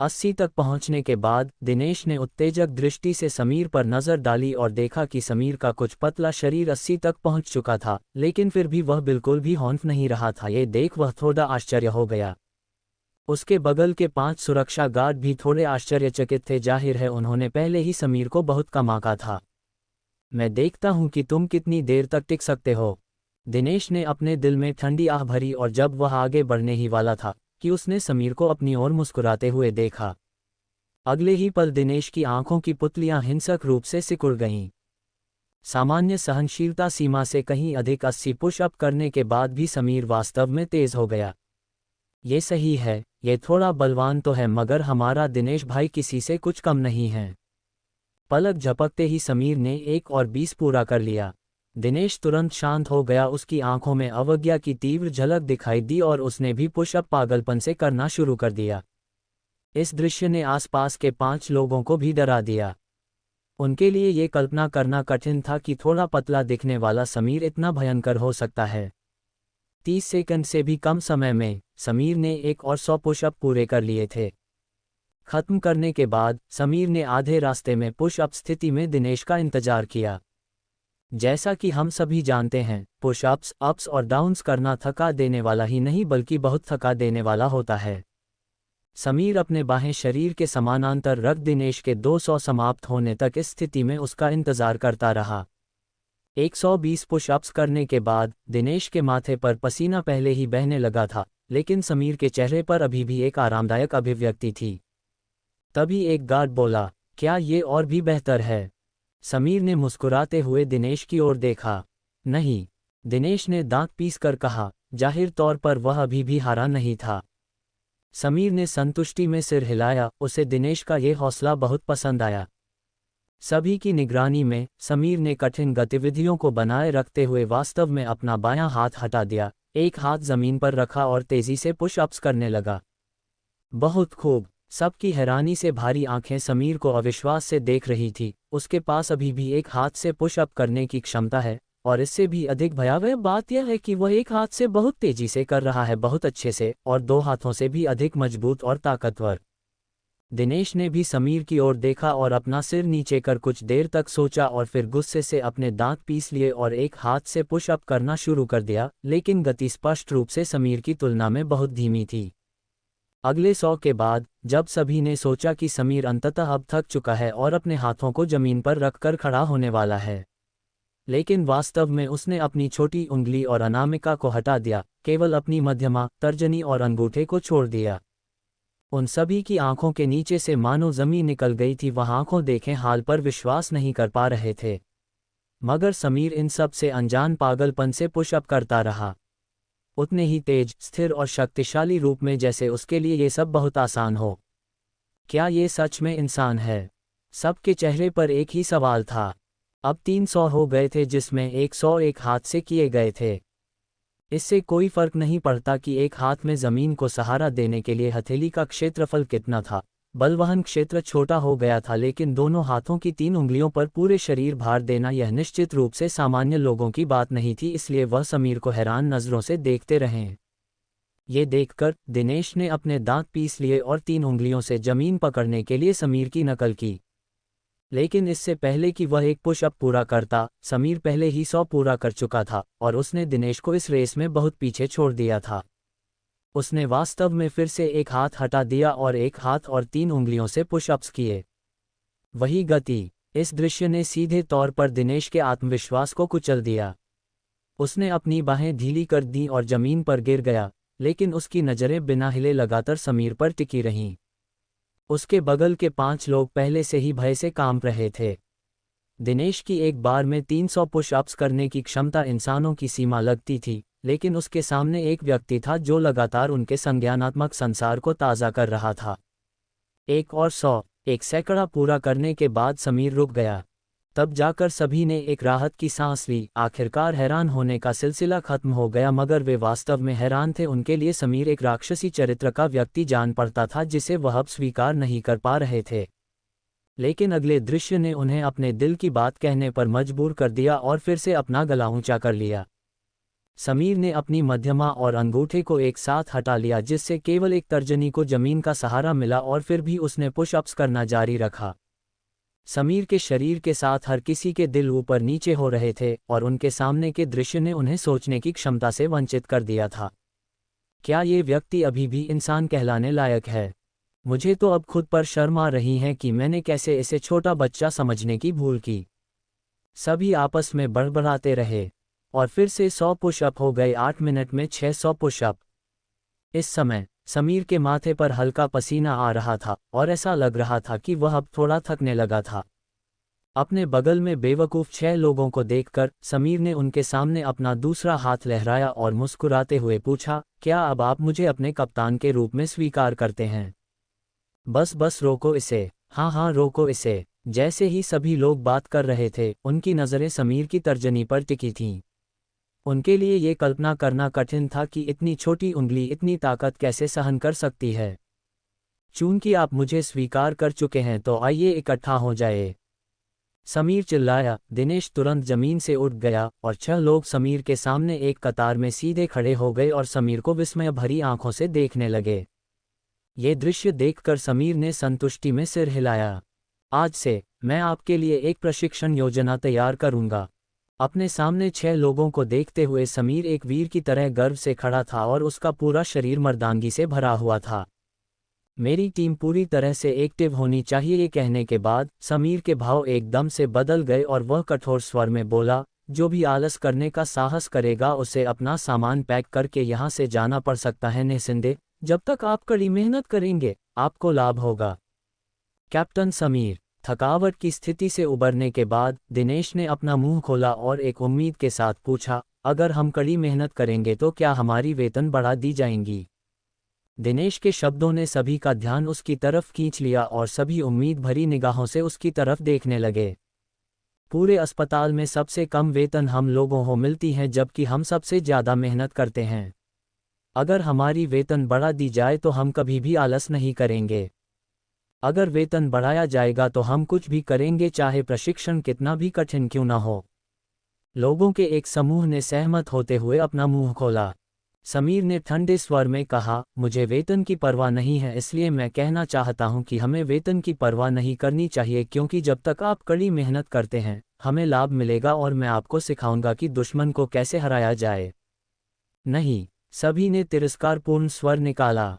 80 तक पहुंचने के बाद दिनेश ने उत्तेजक दृष्टि से समीर पर नजर डाली और देखा कि समीर का कुछ पतला शरीर 80 तक पहुंच चुका था, लेकिन फिर भी वह बिल्कुल भी हॉन्फ नहीं रहा था। ये देख वह थोड़ा आश्चर्य हो गया। उसके बगल के 5 सुरक्षा गार्ड भी थोड़े आश्चर्यचकित थे। जाहिर है उन्होंने पहले ही समीर को बहुत कम आंका था। मैं देखता हूं कि तुम कितनी देर तक टिक सकते हो, दिनेश ने अपने दिल में ठंडी आह भरी। और जब वह आगे बढ़ने ही वाला था कि उसने समीर को अपनी ओर मुस्कुराते हुए देखा। अगले ही पल दिनेश की आंखों की पुतलियां हिंसक रूप से सिकुड़ गईं। सामान्य सहनशीलता सीमा से कहीं अधिक 80 पुशअप करने के बाद भी समीर वास्तव में तेज हो गया। ये सही है, ये थोड़ा बलवान तो है, मगर हमारा दिनेश भाई किसी से कुछ कम नहीं है। पलक झपकते ही समीर ने 1 और 20 पूरा कर लिया। दिनेश तुरंत शांत हो गया। उसकी आंखों में अवज्ञा की तीव्र झलक दिखाई दी और उसने भी पुशअप पागलपन से करना शुरू कर दिया। इस दृश्य ने आसपास के 5 लोगों को भी डरा दिया। उनके लिए ये कल्पना करना कठिन था कि थोड़ा पतला दिखने वाला समीर इतना भयंकर हो सकता है। 30 सेकंड से भी कम समय में समीर ने 1 और 100 पुशअप पूरे कर लिए थे। खत्म करने के बाद समीर ने आधे रास्ते में पुशअप स्थिति में दिनेश का इंतजार किया। जैसा कि हम सभी जानते हैं, पुशअप्स, अप्स और डाउन्स करना थका देने वाला ही नहीं बल्कि बहुत थका देने वाला होता है। समीर अपने बाहें शरीर के समानांतर रख दिनेश के 200 समाप्त होने तक इस स्थिति में उसका इंतजार करता रहा। 120 पुशअप्स करने के बाद दिनेश के माथे पर पसीना पहले ही बहने लगा था, लेकिन समीर के चेहरे पर अभी भी एक आरामदायक अभिव्यक्ति थी। तभी एक गार्ड बोला, क्या ये और भी बेहतर है? समीर ने मुस्कुराते हुए दिनेश की ओर देखा। नहीं, दिनेश ने दांत पीसकर कहा। जाहिर तौर पर वह अभी भी हारा नहीं था। समीर ने संतुष्टि में सिर हिलाया। उसे दिनेश का ये हौसला बहुत पसंद आया। सभी की निगरानी में समीर ने कठिन गतिविधियों को बनाए रखते हुए वास्तव में अपना बायां हाथ हटा दिया, एक हाथ जमीन पर रखा और तेजी से पुशअप्स करने लगा। बहुत खूब। सबकी हैरानी से भारी आंखें समीर को अविश्वास से देख रही थी। उसके पास अभी भी एक हाथ से पुशअप करने की क्षमता है, और इससे भी अधिक भयावह बात यह है कि वह एक हाथ से बहुत तेजी से कर रहा है, बहुत अच्छे से, और 2 हाथों से भी अधिक मजबूत और ताकतवर। दिनेश ने भी समीर की ओर देखा और अपना सिर नीचे कर कुछ देर तक सोचा और फिर गुस्से से अपने दांत पीस लिए और एक हाथ से पुशअप करना शुरू कर दिया, लेकिन गति स्पष्ट रूप से समीर की तुलना में बहुत धीमी थी। अगले 100 के बाद, जब सभी ने सोचा कि समीर अंततः अब थक चुका है और अपने हाथों को जमीन पर रखकर खड़ा होने वाला है, लेकिन वास्तव में उसने अपनी छोटी उंगली और अनामिका को हटा दिया, केवल अपनी मध्यमा, तर्जनी और अंगूठे को छोड़ दिया। उन सभी की आंखों के नीचे से मानो जमीन निकल गई थी, वह आंखों देखे हाल पर विश्वास नहीं कर पा रहे थे। मगर समीर इन सब से अनजान पागलपन से पुशअप करता रहा, उतने ही तेज, स्थिर और शक्तिशाली रूप में जैसे उसके लिए ये सब बहुत आसान हो। क्या ये सच में इंसान है? सबके चेहरे पर एक ही सवाल था। अब 300 हो गए थे, जिसमें 100 एक हाथ से किए गए थे। इससे कोई फर्क नहीं पड़ता कि एक हाथ में जमीन को सहारा देने के लिए हथेली का क्षेत्रफल कितना था। बलवहन क्षेत्र छोटा हो गया था, लेकिन दोनों हाथों की 3 उंगलियों पर पूरे शरीर भार देना यह निश्चित रूप से सामान्य लोगों की बात नहीं थी, इसलिए वह समीर को हैरान नज़रों से देखते रहे। ये देखकर दिनेश ने अपने दांत पीस लिए और 3 उंगलियों से जमीन पकड़ने के लिए समीर की नकल की। लेकिन इससे पहले कि वह एक पुशअप पूरा करता, समीर पहले ही 100 पूरा कर चुका था और उसने दिनेश को इस रेस में बहुत पीछे छोड़ दिया था। उसने वास्तव में फिर से एक हाथ हटा दिया और एक हाथ और 3 उंगलियों से पुशअप्स किए। वही गति। इस दृश्य ने सीधे तौर पर दिनेश के आत्मविश्वास को कुचल दिया। उसने अपनी बाहें ढीली कर दी और जमीन पर गिर गया, लेकिन उसकी नज़रें बिना हिले लगातार समीर पर टिकी रहीं। उसके बगल के 5 लोग पहले से ही भय से कांप रहे थे। दिनेश की एक बार में 300 पुशअप्स करने की क्षमता इंसानों की सीमा लगती थी, लेकिन उसके सामने एक व्यक्ति था जो लगातार उनके संज्ञानात्मक संसार को ताज़ा कर रहा था। 1 और 100, एक सैकड़ा पूरा करने के बाद समीर रुक गया। तब जाकर सभी ने एक राहत की सांस ली। आखिरकार हैरान होने का सिलसिला खत्म हो गया, मगर वे वास्तव में हैरान थे। उनके लिए समीर एक राक्षसी चरित्र का व्यक्ति जान पड़ता था, जिसे वह अब स्वीकार नहीं कर पा रहे थे। लेकिन अगले दृश्य ने उन्हें अपने दिल की बात कहने पर मजबूर कर दिया और फिर से अपना गला ऊंचा कर लिया। समीर ने अपनी मध्यमा और अंगूठे को एक साथ हटा लिया, जिससे केवल एक तर्जनी को जमीन का सहारा मिला, और फिर भी उसने पुशअप्स करना जारी रखा। समीर के शरीर के साथ हर किसी के दिल ऊपर नीचे हो रहे थे और उनके सामने के दृश्य ने उन्हें सोचने की क्षमता से वंचित कर दिया था। क्या ये व्यक्ति अभी भी इंसान कहलाने लायक है? मुझे तो अब खुद पर शर्म आ रही है कि मैंने कैसे इसे छोटा बच्चा समझने की भूल की। सभी आपस में बड़बड़ाते रहे और फिर से 100 पुशअप हो गए। 8 मिनट में 600 पुशअप। इस समय समीर के माथे पर हल्का पसीना आ रहा था और ऐसा लग रहा था कि वह अब थोड़ा थकने लगा था। अपने बगल में बेवकूफ़ 6 लोगों को देखकर समीर ने उनके सामने अपना दूसरा हाथ लहराया और मुस्कुराते हुए पूछा, क्या अब आप मुझे अपने कप्तान के रूप में स्वीकार करते हैं? बस बस रोको इसे, हाँ हाँ रोको इसे। जैसे ही सभी लोग बात कर रहे थे, उनकी नज़रें समीर की तर्जनी पर टिकी थीं। उनके लिए ये कल्पना करना कठिन था कि इतनी छोटी उंगली इतनी ताकत कैसे सहन कर सकती है। चूंकि आप मुझे स्वीकार कर चुके हैं तो आइए इकट्ठा हो जाए, समीर चिल्लाया। दिनेश तुरंत जमीन से उठ गया और 6 लोग समीर के सामने एक कतार में सीधे खड़े हो गए और समीर को विस्मय भरी आंखों से देखने लगे। ये दृश्य देखकर समीर ने संतुष्टि में सिर हिलाया। आज से मैं आपके लिए एक प्रशिक्षण योजना तैयार करूंगा। अपने सामने 6 लोगों को देखते हुए समीर एक वीर की तरह गर्व से खड़ा था और उसका पूरा शरीर मर्दानगी से भरा हुआ था। मेरी टीम पूरी तरह से एक्टिव होनी चाहिए। ये कहने के बाद समीर के भाव एकदम से बदल गए और वह कठोर स्वर में बोला, जो भी आलस करने का साहस करेगा उसे अपना सामान पैक करके यहाँ से जाना पड़ सकता है। निस्संदेह, जब तक आप कड़ी मेहनत करेंगे आपको लाभ होगा। कैप्टन समीर। थकावट की स्थिति से उबरने के बाद दिनेश ने अपना मुंह खोला और एक उम्मीद के साथ पूछा, अगर हम कड़ी मेहनत करेंगे तो क्या हमारी वेतन बढ़ा दी जाएंगी? दिनेश के शब्दों ने सभी का ध्यान उसकी तरफ खींच लिया और सभी उम्मीद भरी निगाहों से उसकी तरफ देखने लगे। पूरे अस्पताल में सबसे कम वेतन हम लोगों को मिलती है, जबकि हम सबसे ज़्यादा मेहनत करते हैं। अगर हमारी वेतन बढ़ा दी जाए तो हम कभी भी आलस नहीं करेंगे। अगर वेतन बढ़ाया जाएगा तो हम कुछ भी करेंगे, चाहे प्रशिक्षण कितना भी कठिन क्यों न हो। लोगों के एक समूह ने सहमत होते हुए अपना मुंह खोला। समीर ने ठंडे स्वर में कहा, मुझे वेतन की परवाह नहीं है, इसलिए मैं कहना चाहता हूं कि हमें वेतन की परवाह नहीं करनी चाहिए, क्योंकि जब तक आप कड़ी मेहनत करते हैं हमें लाभ मिलेगा और मैं आपको सिखाऊंगा कि दुश्मन को कैसे हराया जाए। नहीं, सभी ने तिरस्कारपूर्ण स्वर निकाला।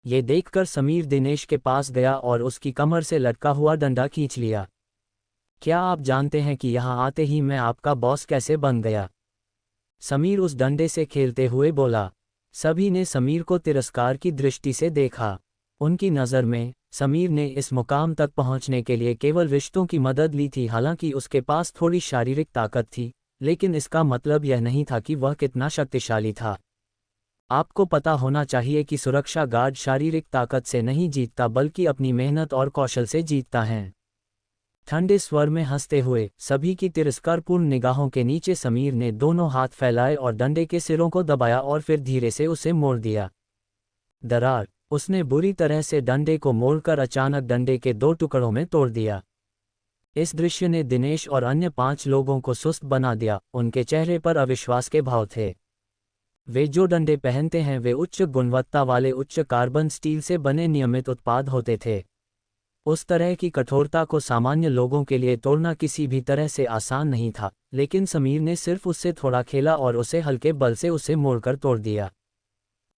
ये देखकर समीर दिनेश के पास गया और उसकी कमर से लटका हुआ डंडा खींच लिया। क्या आप जानते हैं कि यहाँ आते ही मैं आपका बॉस कैसे बन गया? समीर उस डंडे से खेलते हुए बोला। सभी ने समीर को तिरस्कार की दृष्टि से देखा। उनकी नज़र में समीर ने इस मुकाम तक पहुंचने के लिए केवल रिश्तों की मदद ली थी। हालांकि उसके पास थोड़ी शारीरिक ताकत थी, लेकिन इसका मतलब यह नहीं था कि वह कितना शक्तिशाली था। आपको पता होना चाहिए कि सुरक्षा गार्ड शारीरिक ताकत से नहीं जीतता, बल्कि अपनी मेहनत और कौशल से जीतता है। ठंडे स्वर में हंसते हुए सभी की तिरस्कारपूर्ण निगाहों के नीचे समीर ने दोनों हाथ फैलाए और डंडे के सिरों को दबाया और फिर धीरे से उसे मोड़ दिया। दरार! उसने बुरी तरह से डंडे को मोड़कर अचानक डंडे के 2 टुकड़ों में तोड़ दिया। इस दृश्य ने दिनेश और अन्य 5 लोगों को सुस्त बना दिया। उनके चेहरे पर अविश्वास के भाव थे। वे जो डंडे पहनते हैं वे उच्च गुणवत्ता वाले उच्च कार्बन स्टील से बने नियमित उत्पाद होते थे। उस तरह की कठोरता को सामान्य लोगों के लिए तोड़ना किसी भी तरह से आसान नहीं था, लेकिन समीर ने सिर्फ उससे थोड़ा खेला और उसे हल्के बल से उसे मोड़कर तोड़ दिया।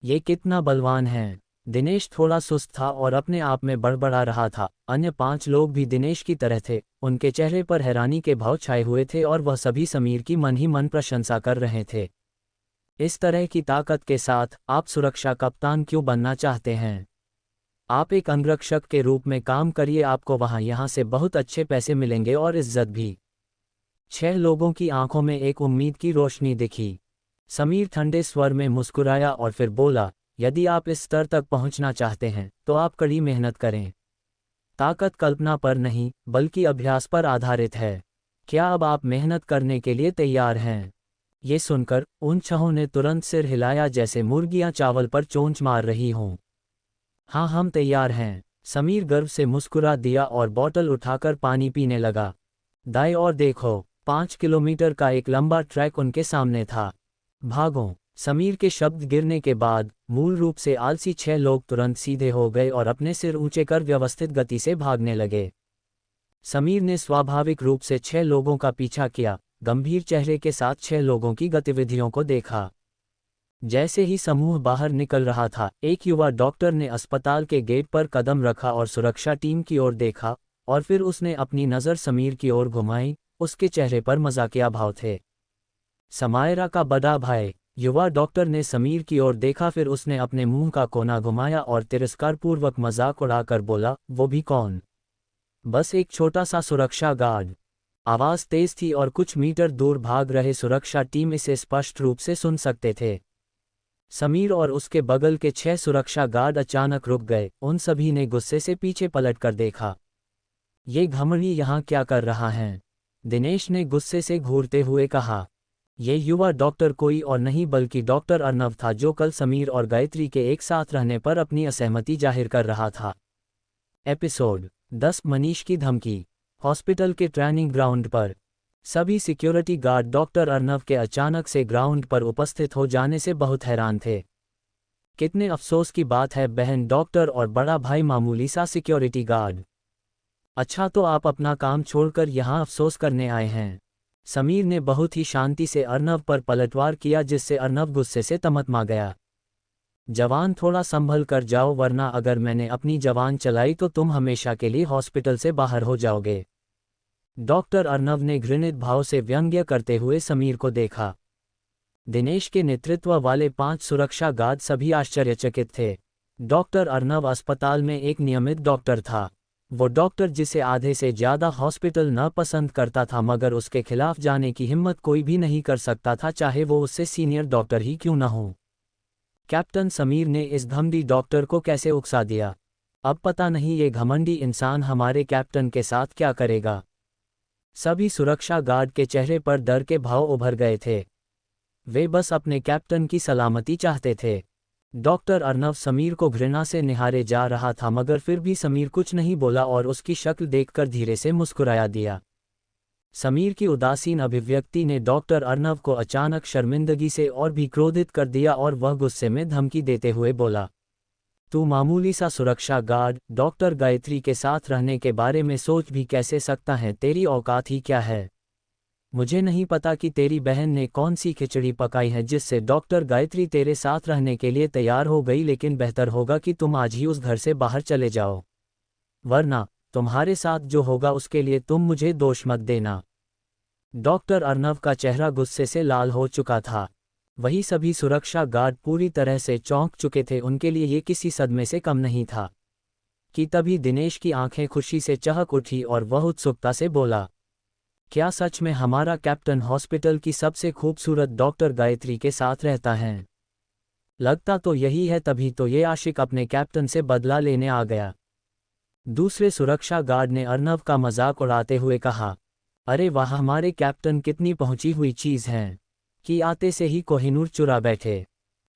ये कितना बलवान है! दिनेश थोड़ा सुस्त था और अपने आप में बड़बड़ा रहा था। अन्य 5 लोग भी दिनेश की तरह थे। उनके चेहरे पर हैरानी के भाव छाए हुए थे और वह सभी समीर की मन ही मन प्रशंसा कर रहे थे। इस तरह की ताकत के साथ आप सुरक्षा कप्तान क्यों बनना चाहते हैं? आप एक अंगरक्षक के रूप में काम करिए, आपको यहाँ से बहुत अच्छे पैसे मिलेंगे और इज्जत भी। 6 लोगों की आंखों में एक उम्मीद की रोशनी दिखी। समीर ठंडे स्वर में मुस्कुराया और फिर बोला, यदि आप इस स्तर तक पहुंचना चाहते हैं तो आप कड़ी मेहनत करें। ताकत कल्पना पर नहीं, बल्कि अभ्यास पर आधारित है। क्या अब आप मेहनत करने के लिए तैयार हैं? ये सुनकर उन 6 ने तुरंत सिर हिलाया, जैसे मुर्गियां चावल पर चोंच मार रही हों। हाँ, हम तैयार हैं। समीर गर्व से मुस्कुरा दिया और बोतल उठाकर पानी पीने लगा। दाएं और देखो, 5 किलोमीटर का एक लंबा ट्रैक उनके सामने था। भागो! समीर के शब्द गिरने के बाद मूल रूप से आलसी 6 लोग तुरंत सीधे हो गए और अपने सिर ऊंचे कर व्यवस्थित गति से भागने लगे। समीर ने स्वाभाविक रूप से 6 लोगों का पीछा किया, गंभीर चेहरे के साथ 6 लोगों की गतिविधियों को देखा। जैसे ही समूह बाहर निकल रहा था, एक युवा डॉक्टर ने अस्पताल के गेट पर कदम रखा और सुरक्षा टीम की ओर देखा, और फिर उसने अपनी नज़र समीर की ओर घुमाई। उसके चेहरे पर मजाकिया भाव थे। समायरा का बड़ा भाई, युवा डॉक्टर ने समीर की ओर देखा, फिर उसने अपने मुंह का कोना घुमाया और तिरस्कारपूर्वक मजाक उड़ाकर बोला, वो भी कौन? बस एक छोटा सा सुरक्षा गार्ड। आवाज़ तेज थी और कुछ मीटर दूर भाग रहे सुरक्षा टीम इसे स्पष्ट रूप से सुन सकते थे। समीर और उसके बगल के 6 सुरक्षा गार्ड अचानक रुक गए। उन सभी ने गुस्से से पीछे पलटकर देखा। ये घमंडी यहाँ क्या कर रहा है? दिनेश ने गुस्से से घूरते हुए कहा। ये युवा डॉक्टर कोई और नहीं बल्कि डॉक्टर अर्नव था, जो कल समीर और गायत्री के एक साथ रहने पर अपनी असहमति जाहिर कर रहा था। एपिसोड 10 मनीष की धमकी। हॉस्पिटल के ट्रेनिंग ग्राउंड पर सभी सिक्योरिटी गार्ड डॉक्टर अर्नव के अचानक से ग्राउंड पर उपस्थित हो जाने से बहुत हैरान थे। कितने अफसोस की बात है, बहन डॉक्टर और बड़ा भाई मामूली सा सिक्योरिटी गार्ड। अच्छा, तो आप अपना काम छोड़कर यहाँ अफसोस करने आए हैं? समीर ने बहुत ही शांति से अर्नव पर पलटवार किया, जिससे अर्नव गुस्से से तमतमा गया। जवान, थोड़ा संभल कर जाओ, वरना अगर मैंने अपनी जवान चलाई तो तुम हमेशा के लिए हॉस्पिटल से बाहर हो जाओगे। डॉक्टर अर्नव ने घृणित भाव से व्यंग्य करते हुए समीर को देखा। दिनेश के नेतृत्व वाले 5 सुरक्षा गार्ड सभी आश्चर्यचकित थे। डॉक्टर अर्नव अस्पताल में एक नियमित डॉक्टर था। वो डॉक्टर जिसे आधे से ज़्यादा हॉस्पिटल न पसंद करता था, मगर उसके खिलाफ जाने की हिम्मत कोई भी नहीं कर सकता था, चाहे वो उससे सीनियर डॉक्टर ही क्यों न हो। कैप्टन समीर ने इस घमंडी डॉक्टर को कैसे उकसा दिया? अब पता नहीं ये घमंडी इंसान हमारे कैप्टन के साथ क्या करेगा। सभी सुरक्षा गार्ड के चेहरे पर डर के भाव उभर गए थे। वे बस अपने कैप्टन की सलामती चाहते थे। डॉक्टर अर्नव समीर को घृणा से निहारे जा रहा था, मगर फिर भी समीर कुछ नहीं बोला और उसकी शक्ल देखकर धीरे से मुस्कुराया दिया। समीर की उदासीन अभिव्यक्ति ने डॉक्टर अर्नव को अचानक शर्मिंदगी से और भी क्रोधित कर दिया और वह गुस्से में धमकी देते हुए बोला, तू मामूली सा सुरक्षा गार्ड डॉक्टर गायत्री के साथ रहने के बारे में सोच भी कैसे सकता है? तेरी औकात ही क्या है? मुझे नहीं पता कि तेरी बहन ने कौन सी खिचड़ी पकाई है जिससे डॉक्टर गायत्री तेरे साथ रहने के लिए तैयार हो गई, लेकिन बेहतर होगा कि तुम आज ही उस घर से बाहर चले जाओ, वरना तुम्हारे साथ जो होगा उसके लिए तुम मुझे दोष मत देना। डॉक्टर अर्नव का चेहरा गुस्से से लाल हो चुका था। वही सभी सुरक्षा गार्ड पूरी तरह से चौंक चुके थे। उनके लिए ये किसी सदमे से कम नहीं था कि तभी दिनेश की आंखें खुशी से चहक उठी और वह उत्सुकता से बोला, क्या सच में हमारा कैप्टन हॉस्पिटल की सबसे खूबसूरत डॉक्टर गायत्री के साथ रहता है? लगता तो यही है, तभी तो ये आशिक अपने कैप्टन से बदला लेने आ गया। दूसरे सुरक्षा गार्ड ने अर्नव का मजाक उड़ाते हुए कहा, अरे वाह, हमारे कैप्टन कितनी पहुंची हुई चीज़ हैं कि आते से ही कोहिनूर चुरा बैठे।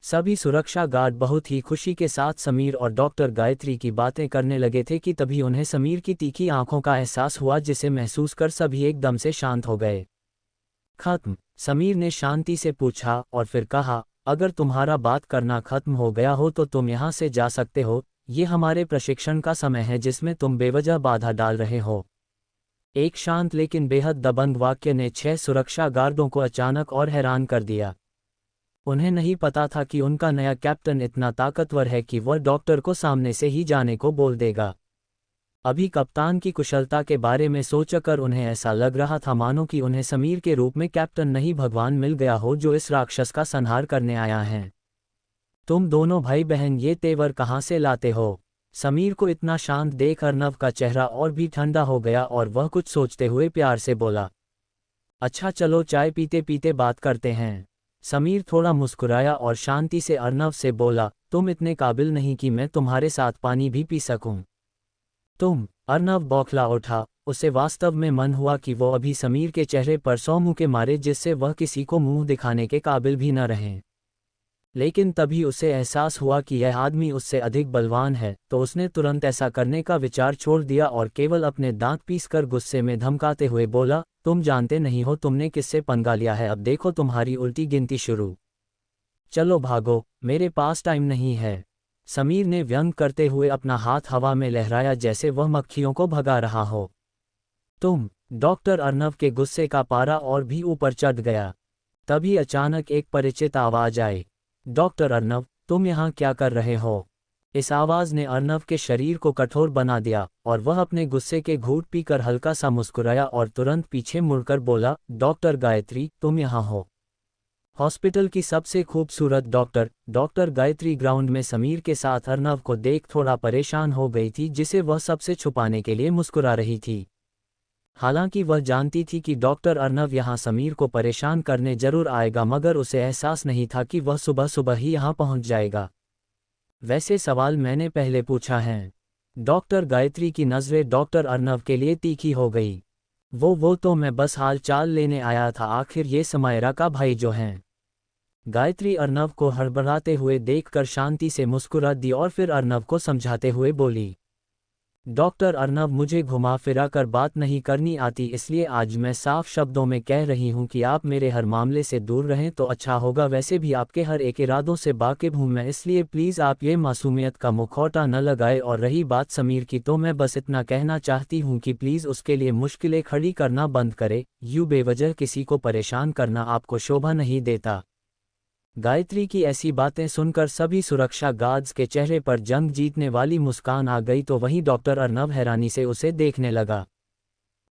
सभी सुरक्षा गार्ड बहुत ही खुशी के साथ समीर और डॉक्टर गायत्री की बातें करने लगे थे कि तभी उन्हें समीर की तीखी आंखों का एहसास हुआ, जिसे महसूस कर सभी एकदम से शांत हो गए। खत्म? समीर ने शांति से पूछा और फिर कहा, अगर तुम्हारा बात करना खत्म हो गया हो तो तुम यहाँ से जा सकते हो। ये हमारे प्रशिक्षण का समय है जिसमें तुम बेवजह बाधा डाल रहे हो। एक शांत लेकिन बेहद दबंग वाक्य ने 6 सुरक्षा गार्डों को अचानक और हैरान कर दिया। उन्हें नहीं पता था कि उनका नया कैप्टन इतना ताकतवर है कि वह डॉक्टर को सामने से ही जाने को बोल देगा। अभी कप्तान की कुशलता के बारे में सोचकर उन्हें ऐसा लग रहा था मानो कि उन्हें समीर के रूप में कैप्टन नहीं भगवान मिल गया हो जो इस राक्षस का संहार करने आया है। तुम दोनों भाई बहन ये तेवर कहाँ से लाते हो? समीर को इतना शांत देख अर्नव का चेहरा और भी ठंडा हो गया और वह कुछ सोचते हुए प्यार से बोला, अच्छा चलो चाय पीते पीते बात करते हैं। समीर थोड़ा मुस्कुराया और शांति से अर्नव से बोला, तुम इतने काबिल नहीं कि मैं तुम्हारे साथ पानी भी पी सकूं। तुम? अर्नव बौखला उठा। उसे वास्तव में मन हुआ कि वो अभी समीर के चेहरे पर 100 मुंह के मारे जिससे वह किसी को मुंह दिखाने के काबिल भी न रहें। लेकिन तभी उसे एहसास हुआ कि यह आदमी उससे अधिक बलवान है, तो उसने तुरंत ऐसा करने का विचार छोड़ दिया और केवल अपने दांत पीसकर गुस्से में धमकाते हुए बोला, तुम जानते नहीं हो तुमने किससे पंगा लिया है, अब देखो तुम्हारी उल्टी गिनती शुरू। चलो भागो, मेरे पास टाइम नहीं है। समीर ने व्यंग करते हुए अपना हाथ हवा में लहराया जैसे वह मक्खियों को भगा रहा हो। तुम? डॉक्टर अर्नव के गुस्से का पारा और भी ऊपर चढ़ गया। तभी अचानक एक परिचित आवाज आई, डॉक्टर अर्नव, तुम यहाँ क्या कर रहे हो? इस आवाज़ ने अर्नव के शरीर को कठोर बना दिया और वह अपने गुस्से के घूंट पीकर हल्का सा मुस्कुराया और तुरंत पीछे मुड़कर बोला, डॉक्टर गायत्री, तुम यहाँ हो? हॉस्पिटल की सबसे खूबसूरत डॉक्टर? डॉक्टर गायत्री ग्राउंड में समीर के साथ अर्नव को देख थोड़ा परेशान हो गई थी, जिसे वह सबसे छुपाने के लिए मुस्कुरा रही थी। हालांकि वह जानती थी कि डॉक्टर अर्नव यहाँ समीर को परेशान करने जरूर आएगा, मगर उसे एहसास नहीं था कि वह सुबह सुबह ही यहाँ पहुँच जाएगा। वैसे सवाल मैंने पहले पूछा है। डॉक्टर गायत्री की नज़रें डॉक्टर अर्नव के लिए तीखी हो गई। वो तो मैं बस हाल चाल लेने आया था, आखिर ये समायरा का भाई जो हैं। गायत्री अर्नव को हड़बड़ाते हुए देखकर शांति से मुस्कुरा दी और फिर अर्नव को समझाते हुए बोली, डॉक्टर अर्नव, मुझे घुमा फिरा कर बात नहीं करनी आती, इसलिए आज मैं साफ शब्दों में कह रही हूँ कि आप मेरे हर मामले से दूर रहें तो अच्छा होगा। वैसे भी आपके हर एक इरादों से वाकिफ हूँ मैं, इसलिए प्लीज़ आप ये मासूमियत का मुखौटा न लगाए। और रही बात समीर की, तो मैं बस इतना कहना चाहती हूँ कि प्लीज़ उसके लिए मुश्किलें खड़ी करना बंद करे। यूँ बेवजह किसी को परेशान करना आपको शोभा नहीं देता। गायत्री की ऐसी बातें सुनकर सभी सुरक्षा गार्ड्स के चेहरे पर जंग जीतने वाली मुस्कान आ गई, तो वहीं डॉक्टर अर्नव हैरानी से उसे देखने लगा।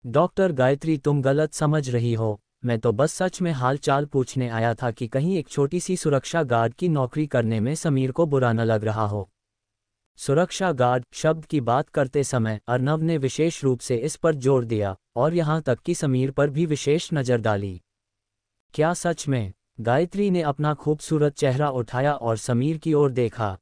डॉक्टर गायत्री, तुम गलत समझ रही हो, मैं तो बस सच में हाल चाल पूछने आया था कि कहीं एक छोटी सी सुरक्षा गार्ड की नौकरी करने में समीर को बुरा न लग रहा हो। सुरक्षा गार्ड शब्द की बात करते समय अर्नव ने विशेष रूप से इस पर जोर दिया और यहाँ तक कि समीर पर भी विशेष नज़र डाली। क्या सच में? गायत्री ने अपना खूबसूरत चेहरा उठाया और समीर की ओर देखा।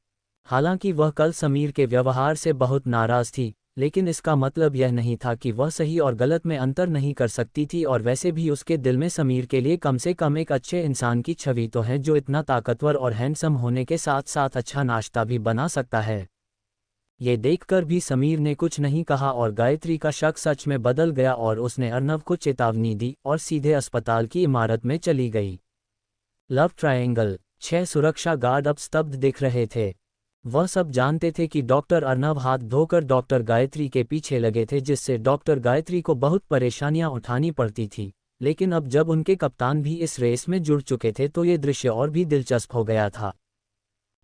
हालांकि वह कल समीर के व्यवहार से बहुत नाराज थी, लेकिन इसका मतलब यह नहीं था कि वह सही और गलत में अंतर नहीं कर सकती थी। और वैसे भी उसके दिल में समीर के लिए कम से कम एक अच्छे इंसान की छवि तो है, जो इतना ताकतवर और हैंडसम होने के साथ साथ अच्छा नाश्ता भी बना सकता है। ये देखकर भी समीर ने कुछ नहीं कहा और गायत्री का शक सच में बदल गया और उसने अर्नव को चेतावनी दी और सीधे अस्पताल की इमारत में चली गई। Love triangle. 6 सुरक्षा गार्ड अब स्तब्ध दिख रहे थे। वह सब जानते थे कि डॉक्टर अर्नव हाथ धोकर डॉक्टर गायत्री के पीछे लगे थे, जिससे डॉक्टर गायत्री को बहुत परेशानियां उठानी पड़ती थी। लेकिन अब जब उनके कप्तान भी इस रेस में जुड़ चुके थे तो ये दृश्य और भी दिलचस्प हो गया था।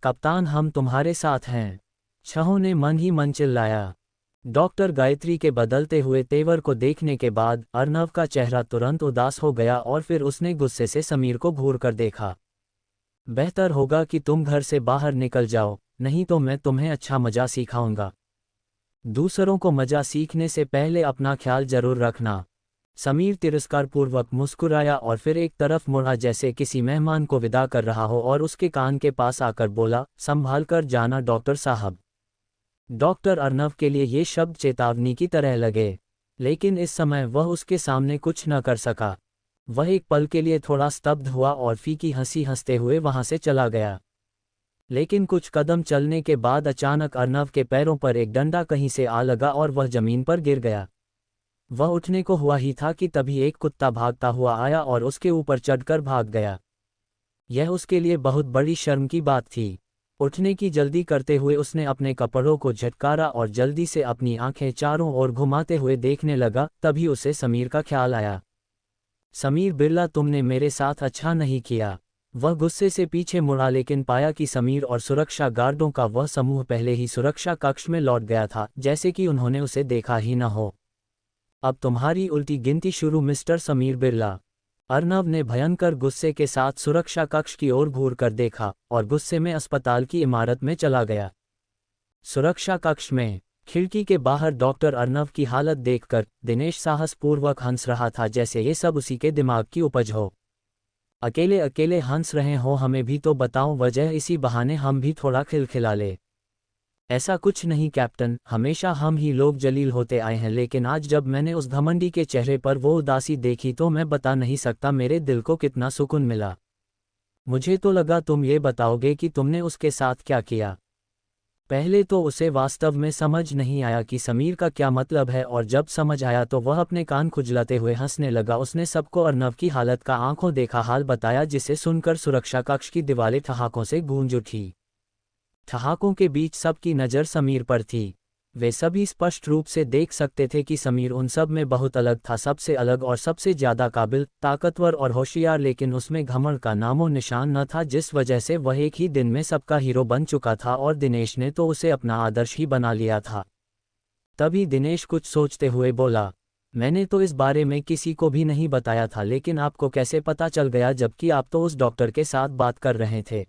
कप्तान, हम तुम्हारे साथ हैं, छहों ने मन ही मन चिल्लाया। डॉक्टर गायत्री के बदलते हुए तेवर को देखने के बाद अर्नव का चेहरा तुरंत उदास हो गया और फिर उसने गुस्से से समीर को घूर कर देखा। बेहतर होगा कि तुम घर से बाहर निकल जाओ, नहीं तो मैं तुम्हें अच्छा मजा सिखाऊंगा। दूसरों को मजा सीखने से पहले अपना ख्याल जरूर रखना। समीर तिरस्कारपूर्वक मुस्कुराया और फिर एक तरफ मुड़ा जैसे किसी मेहमान को विदा कर रहा हो और उसके कान के पास आकर बोला, संभाल कर जाना डॉक्टर साहब। डॉक्टर अर्नव के लिए ये शब्द चेतावनी की तरह लगे, लेकिन इस समय वह उसके सामने कुछ न कर सका। वह एक पल के लिए थोड़ा स्तब्ध हुआ और फीकी हंसी हंसते हुए वहां से चला गया। लेकिन कुछ कदम चलने के बाद अचानक अर्नव के पैरों पर एक डंडा कहीं से आ लगा और वह जमीन पर गिर गया। वह उठने को हुआ ही था कि तभी एक कुत्ता भागता हुआ आया और उसके ऊपर चढ़कर भाग गया। यह उसके लिए बहुत बड़ी शर्म की बात थी। उठने की जल्दी करते हुए उसने अपने कपड़ों को झटकारा और जल्दी से अपनी आंखें चारों ओर घुमाते हुए देखने लगा। तभी उसे समीर का ख्याल आया। समीर बिरला, तुमने मेरे साथ अच्छा नहीं किया। वह गुस्से से पीछे मुड़ा लेकिन पाया कि समीर और सुरक्षा गार्डों का वह समूह पहले ही सुरक्षा कक्ष में लौट गया था, जैसे कि उन्होंने उसे देखा ही न हो। अब तुम्हारी उल्टी गिनती शुरू मिस्टर समीर बिरला। अर्नव ने भयंकर गुस्से के साथ सुरक्षा कक्ष की ओर घूर कर देखा और गुस्से में अस्पताल की इमारत में चला गया। सुरक्षा कक्ष में खिड़की के बाहर डॉक्टर अर्नव की हालत देखकर दिनेश साहसपूर्वक हंस रहा था, जैसे ये सब उसी के दिमाग की उपज हो। अकेले अकेले हंस रहे हो, हमें भी तो बताओ वजह, इसी बहाने हम भी थोड़ा खिलखिला ले। ऐसा कुछ नहीं कैप्टन, हमेशा हम ही लोग जलील होते आए हैं, लेकिन आज जब मैंने उस घमंडी के चेहरे पर वो उदासी देखी तो मैं बता नहीं सकता मेरे दिल को कितना सुकून मिला। मुझे तो लगा तुम ये बताओगे कि तुमने उसके साथ क्या किया। पहले तो उसे वास्तव में समझ नहीं आया कि समीर का क्या मतलब है, और जब समझ आया तो वह अपने कान खुजलाते हुए हंसने लगा। उसने सबको अर्नव की हालत का आंखों देखा हाल बताया, जिसे सुनकर सुरक्षा कक्ष की दीवारें ठहाकों से गूंज उठी। ठहाकों के बीच सबकी नज़र समीर पर थी। वे सभी स्पष्ट रूप से देख सकते थे कि समीर उन सब में बहुत अलग था, सबसे अलग और सबसे ज़्यादा काबिल, ताकतवर और होशियार, लेकिन उसमें घमंड का नामो निशान न था, जिस वजह से वह एक ही दिन में सबका हीरो बन चुका था और दिनेश ने तो उसे अपना आदर्श ही बना लिया था। तभी दिनेश कुछ सोचते हुए बोला, मैंने तो इस बारे में किसी को भी नहीं बताया था, लेकिन आपको कैसे पता चल गया जबकि आप तो उस डॉक्टर के साथ बात कर रहे थे?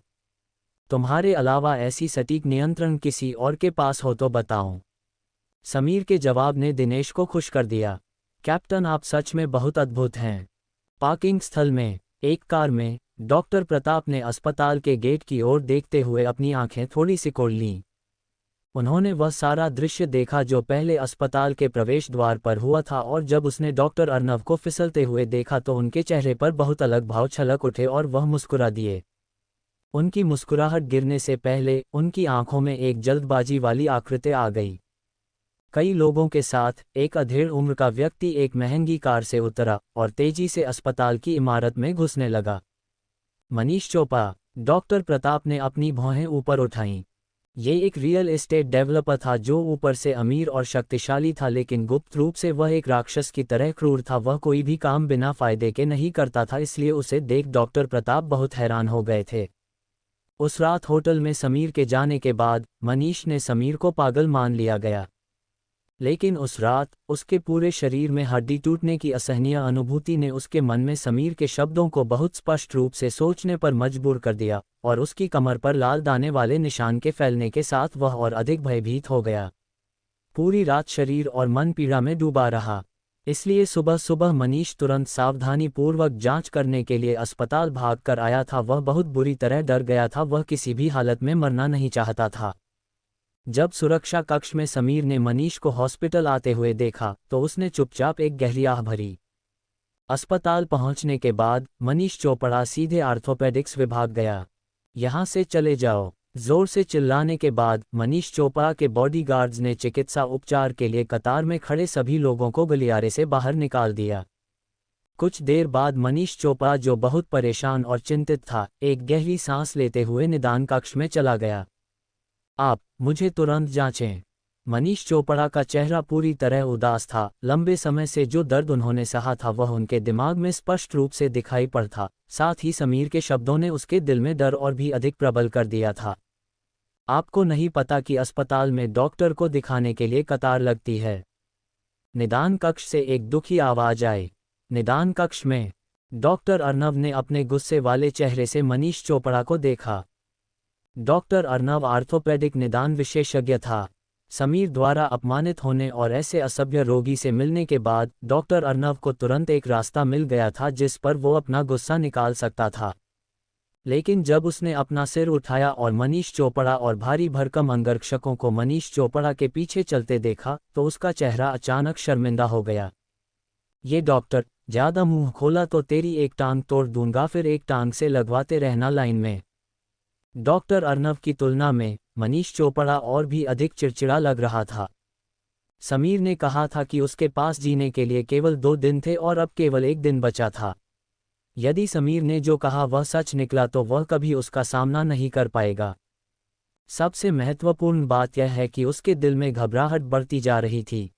तुम्हारे अलावा ऐसी सटीक नियंत्रण किसी और के पास हो तो बताओ। समीर के जवाब ने दिनेश को खुश कर दिया। कैप्टन, आप सच में बहुत अद्भुत हैं। पार्किंग स्थल में एक कार में डॉक्टर प्रताप ने अस्पताल के गेट की ओर देखते हुए अपनी आंखें थोड़ी सिकोड़ लीं। उन्होंने वह सारा दृश्य देखा जो पहले अस्पताल के प्रवेश द्वार पर हुआ था, और जब उसने डॉक्टर अर्नव को फिसलते हुए देखा तो उनके चेहरे पर बहुत अलग भाव छलक उठे और वह मुस्कुरा दिए। उनकी मुस्कुराहट गिरने से पहले उनकी आंखों में एक जल्दबाजी वाली आकृति आ गई। कई लोगों के साथ एक अधेड़ उम्र का व्यक्ति एक महंगी कार से उतरा और तेजी से अस्पताल की इमारत में घुसने लगा। मनीष चोपड़ा। डॉक्टर प्रताप ने अपनी भौहें ऊपर उठाईं। ये एक रियल एस्टेट डेवलपर था जो ऊपर से अमीर और शक्तिशाली था, लेकिन गुप्त रूप से वह एक राक्षस की तरह क्रूर था। वह कोई भी काम बिना फायदे के नहीं करता था, इसलिए उसे देख डॉक्टर प्रताप बहुत हैरान हो गए थे। उस रात होटल में समीर के जाने के बाद मनीष ने समीर को पागल मान लिया गया, लेकिन उस रात उसके पूरे शरीर में हड्डी टूटने की असहनीय अनुभूति ने उसके मन में समीर के शब्दों को बहुत स्पष्ट रूप से सोचने पर मजबूर कर दिया, और उसकी कमर पर लाल दाने वाले निशान के फैलने के साथ वह और अधिक भयभीत हो गया। पूरी रात शरीर और मन पीड़ा में डूबा रहा, इसलिए सुबह सुबह मनीष तुरंत सावधानीपूर्वक जांच करने के लिए अस्पताल भाग कर आया था। वह बहुत बुरी तरह डर गया था, वह किसी भी हालत में मरना नहीं चाहता था। जब सुरक्षा कक्ष में समीर ने मनीष को हॉस्पिटल आते हुए देखा तो उसने चुपचाप एक गहरी आह भरी। अस्पताल पहुंचने के बाद मनीष चोपड़ा सीधे ऑर्थोपेडिक्स विभाग गया। यहाँ से चले जाओ, जोर से चिल्लाने के बाद मनीष चोपड़ा के बॉडीगार्ड्स ने चिकित्सा उपचार के लिए कतार में खड़े सभी लोगों को गलियारे से बाहर निकाल दिया। कुछ देर बाद मनीष चोपड़ा, जो बहुत परेशान और चिंतित था, एक गहरी सांस लेते हुए निदान कक्ष में चला गया। आप मुझे तुरंत जांचें। मनीष चोपड़ा का चेहरा पूरी तरह उदास था। लंबे समय से जो दर्द उन्होंने सहा था वह उनके दिमाग में स्पष्ट रूप से दिखाई पड़ता था। साथ ही समीर के शब्दों ने उसके दिल में डर और भी अधिक प्रबल कर दिया था। आपको नहीं पता कि अस्पताल में डॉक्टर को दिखाने के लिए कतार लगती है। निदान कक्ष से एक दुखी आवाज आई। निदान कक्ष में डॉक्टर अर्नव ने अपने गुस्से वाले चेहरे से मनीष चोपड़ा को देखा। डॉक्टर अर्नव आर्थोपेडिक निदान विशेषज्ञ था। समीर द्वारा अपमानित होने और ऐसे असभ्य रोगी से मिलने के बाद डॉक्टर अर्नव को तुरंत एक रास्ता मिल गया था जिस पर वो अपना गुस्सा निकाल सकता था। लेकिन जब उसने अपना सिर उठाया और मनीष चोपड़ा और भारी भरकम अंगरक्षकों को मनीष चोपड़ा के पीछे चलते देखा तो उसका चेहरा अचानक शर्मिंदा हो गया। ये डॉक्टर, ज्यादा मुंह खोला तो तेरी एक टांग तोड़ दूंगा, फिर एक टांग से लगवाते रहना लाइन में। डॉक्टर अर्नव की तुलना में मनीष चोपड़ा और भी अधिक चिड़चिड़ा लग रहा था। समीर ने कहा था कि उसके पास जीने के लिए केवल 2 दिन थे और अब केवल 1 दिन बचा था। यदि समीर ने जो कहा वह सच निकला तो वह कभी उसका सामना नहीं कर पाएगा। सबसे महत्वपूर्ण बात यह है कि उसके दिल में घबराहट बढ़ती जा रही थी।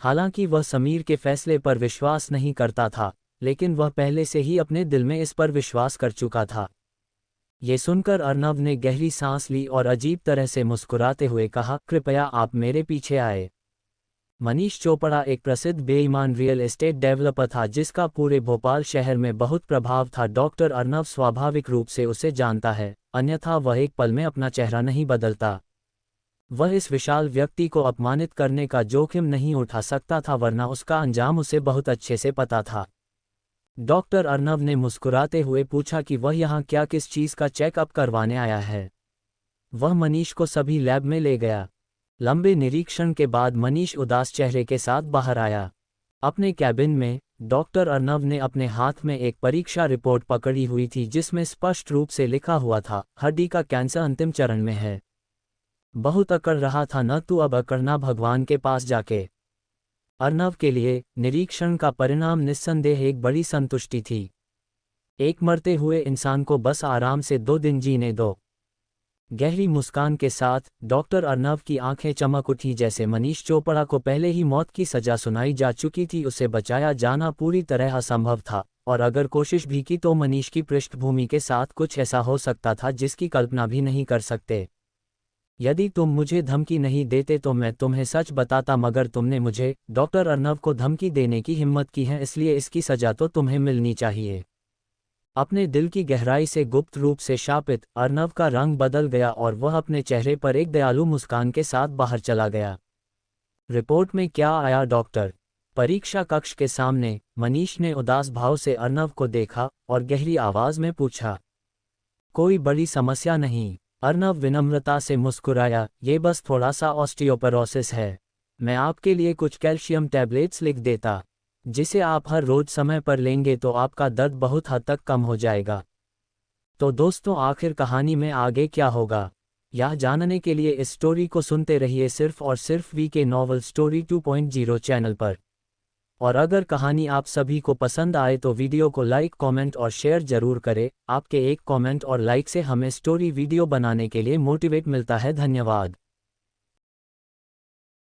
हालांकि वह समीर के फैसले पर विश्वास नहीं करता था, लेकिन वह पहले से ही अपने दिल में इस पर विश्वास कर चुका था। ये सुनकर अर्नव ने गहरी सांस ली और अजीब तरह से मुस्कुराते हुए कहा, कृपया आप मेरे पीछे आए। मनीष चोपड़ा एक प्रसिद्ध बेईमान रियल एस्टेट डेवलपर था जिसका पूरे भोपाल शहर में बहुत प्रभाव था। डॉक्टर अर्नव स्वाभाविक रूप से उसे जानता है, अन्यथा वह एक पल में अपना चेहरा नहीं बदलता। वह इस विशाल व्यक्ति को अपमानित करने का जोखिम नहीं उठा सकता था, वरना उसका अंजाम उसे बहुत अच्छे से पता था। डॉक्टर अर्नव ने मुस्कुराते हुए पूछा कि वह यहाँ क्या किस चीज़ का चेकअप करवाने आया है। वह मनीष को सभी लैब में ले गया। लंबे निरीक्षण के बाद मनीष उदास चेहरे के साथ बाहर आया। अपने कैबिन में डॉक्टर अर्नव ने अपने हाथ में एक परीक्षा रिपोर्ट पकड़ी हुई थी जिसमें स्पष्ट रूप से लिखा हुआ था, हड्डी का कैंसर अंतिम चरण में है। बहुत अकड़ रहा था न तू, अब अकड़ना भगवान के पास जाके। अर्नव के लिए निरीक्षण का परिणाम निस्संदेह एक बड़ी संतुष्टि थी। एक मरते हुए इंसान को बस आराम से 2 दिन जीने दो। गहरी मुस्कान के साथ डॉक्टर अर्नव की आंखें चमक उठी, जैसे मनीष चोपड़ा को पहले ही मौत की सजा सुनाई जा चुकी थी। उसे बचाया जाना पूरी तरह असंभव था, और अगर कोशिश भी की तो मनीष की पृष्ठभूमि के साथ कुछ ऐसा हो सकता था जिसकी कल्पना भी नहीं कर सकते। यदि तुम मुझे धमकी नहीं देते तो मैं तुम्हें सच बताता, मगर तुमने मुझे, डॉक्टर अर्नव को धमकी देने की हिम्मत की है, इसलिए इसकी सजा तो तुम्हें मिलनी चाहिए। अपने दिल की गहराई से गुप्त रूप से शापित अर्नव का रंग बदल गया और वह अपने चेहरे पर एक दयालु मुस्कान के साथ बाहर चला गया। रिपोर्ट में क्या आया डॉक्टर? परीक्षा कक्ष के सामने मनीष ने उदास भाव से अर्नव को देखा और गहरी आवाज में पूछा, कोई बड़ी समस्या नहीं? अर्नव विनम्रता से मुस्कुराया, ये बस थोड़ा सा ऑस्टियोपोरोसिस है। मैं आपके लिए कुछ कैल्शियम टैबलेट्स लिख देता, जिसे आप हर रोज समय पर लेंगे तो आपका दर्द बहुत हद तक कम हो जाएगा। तो दोस्तों, आखिर कहानी में आगे क्या होगा, यह जानने के लिए इस स्टोरी को सुनते रहिए सिर्फ और सिर्फ वीके नॉवल स्टोरी 2.0 चैनल पर। और अगर कहानी आप सभी को पसंद आए तो वीडियो को लाइक, कमेंट और शेयर जरूर करें। आपके एक कमेंट और लाइक से हमें स्टोरी वीडियो बनाने के लिए मोटिवेट मिलता है। धन्यवाद।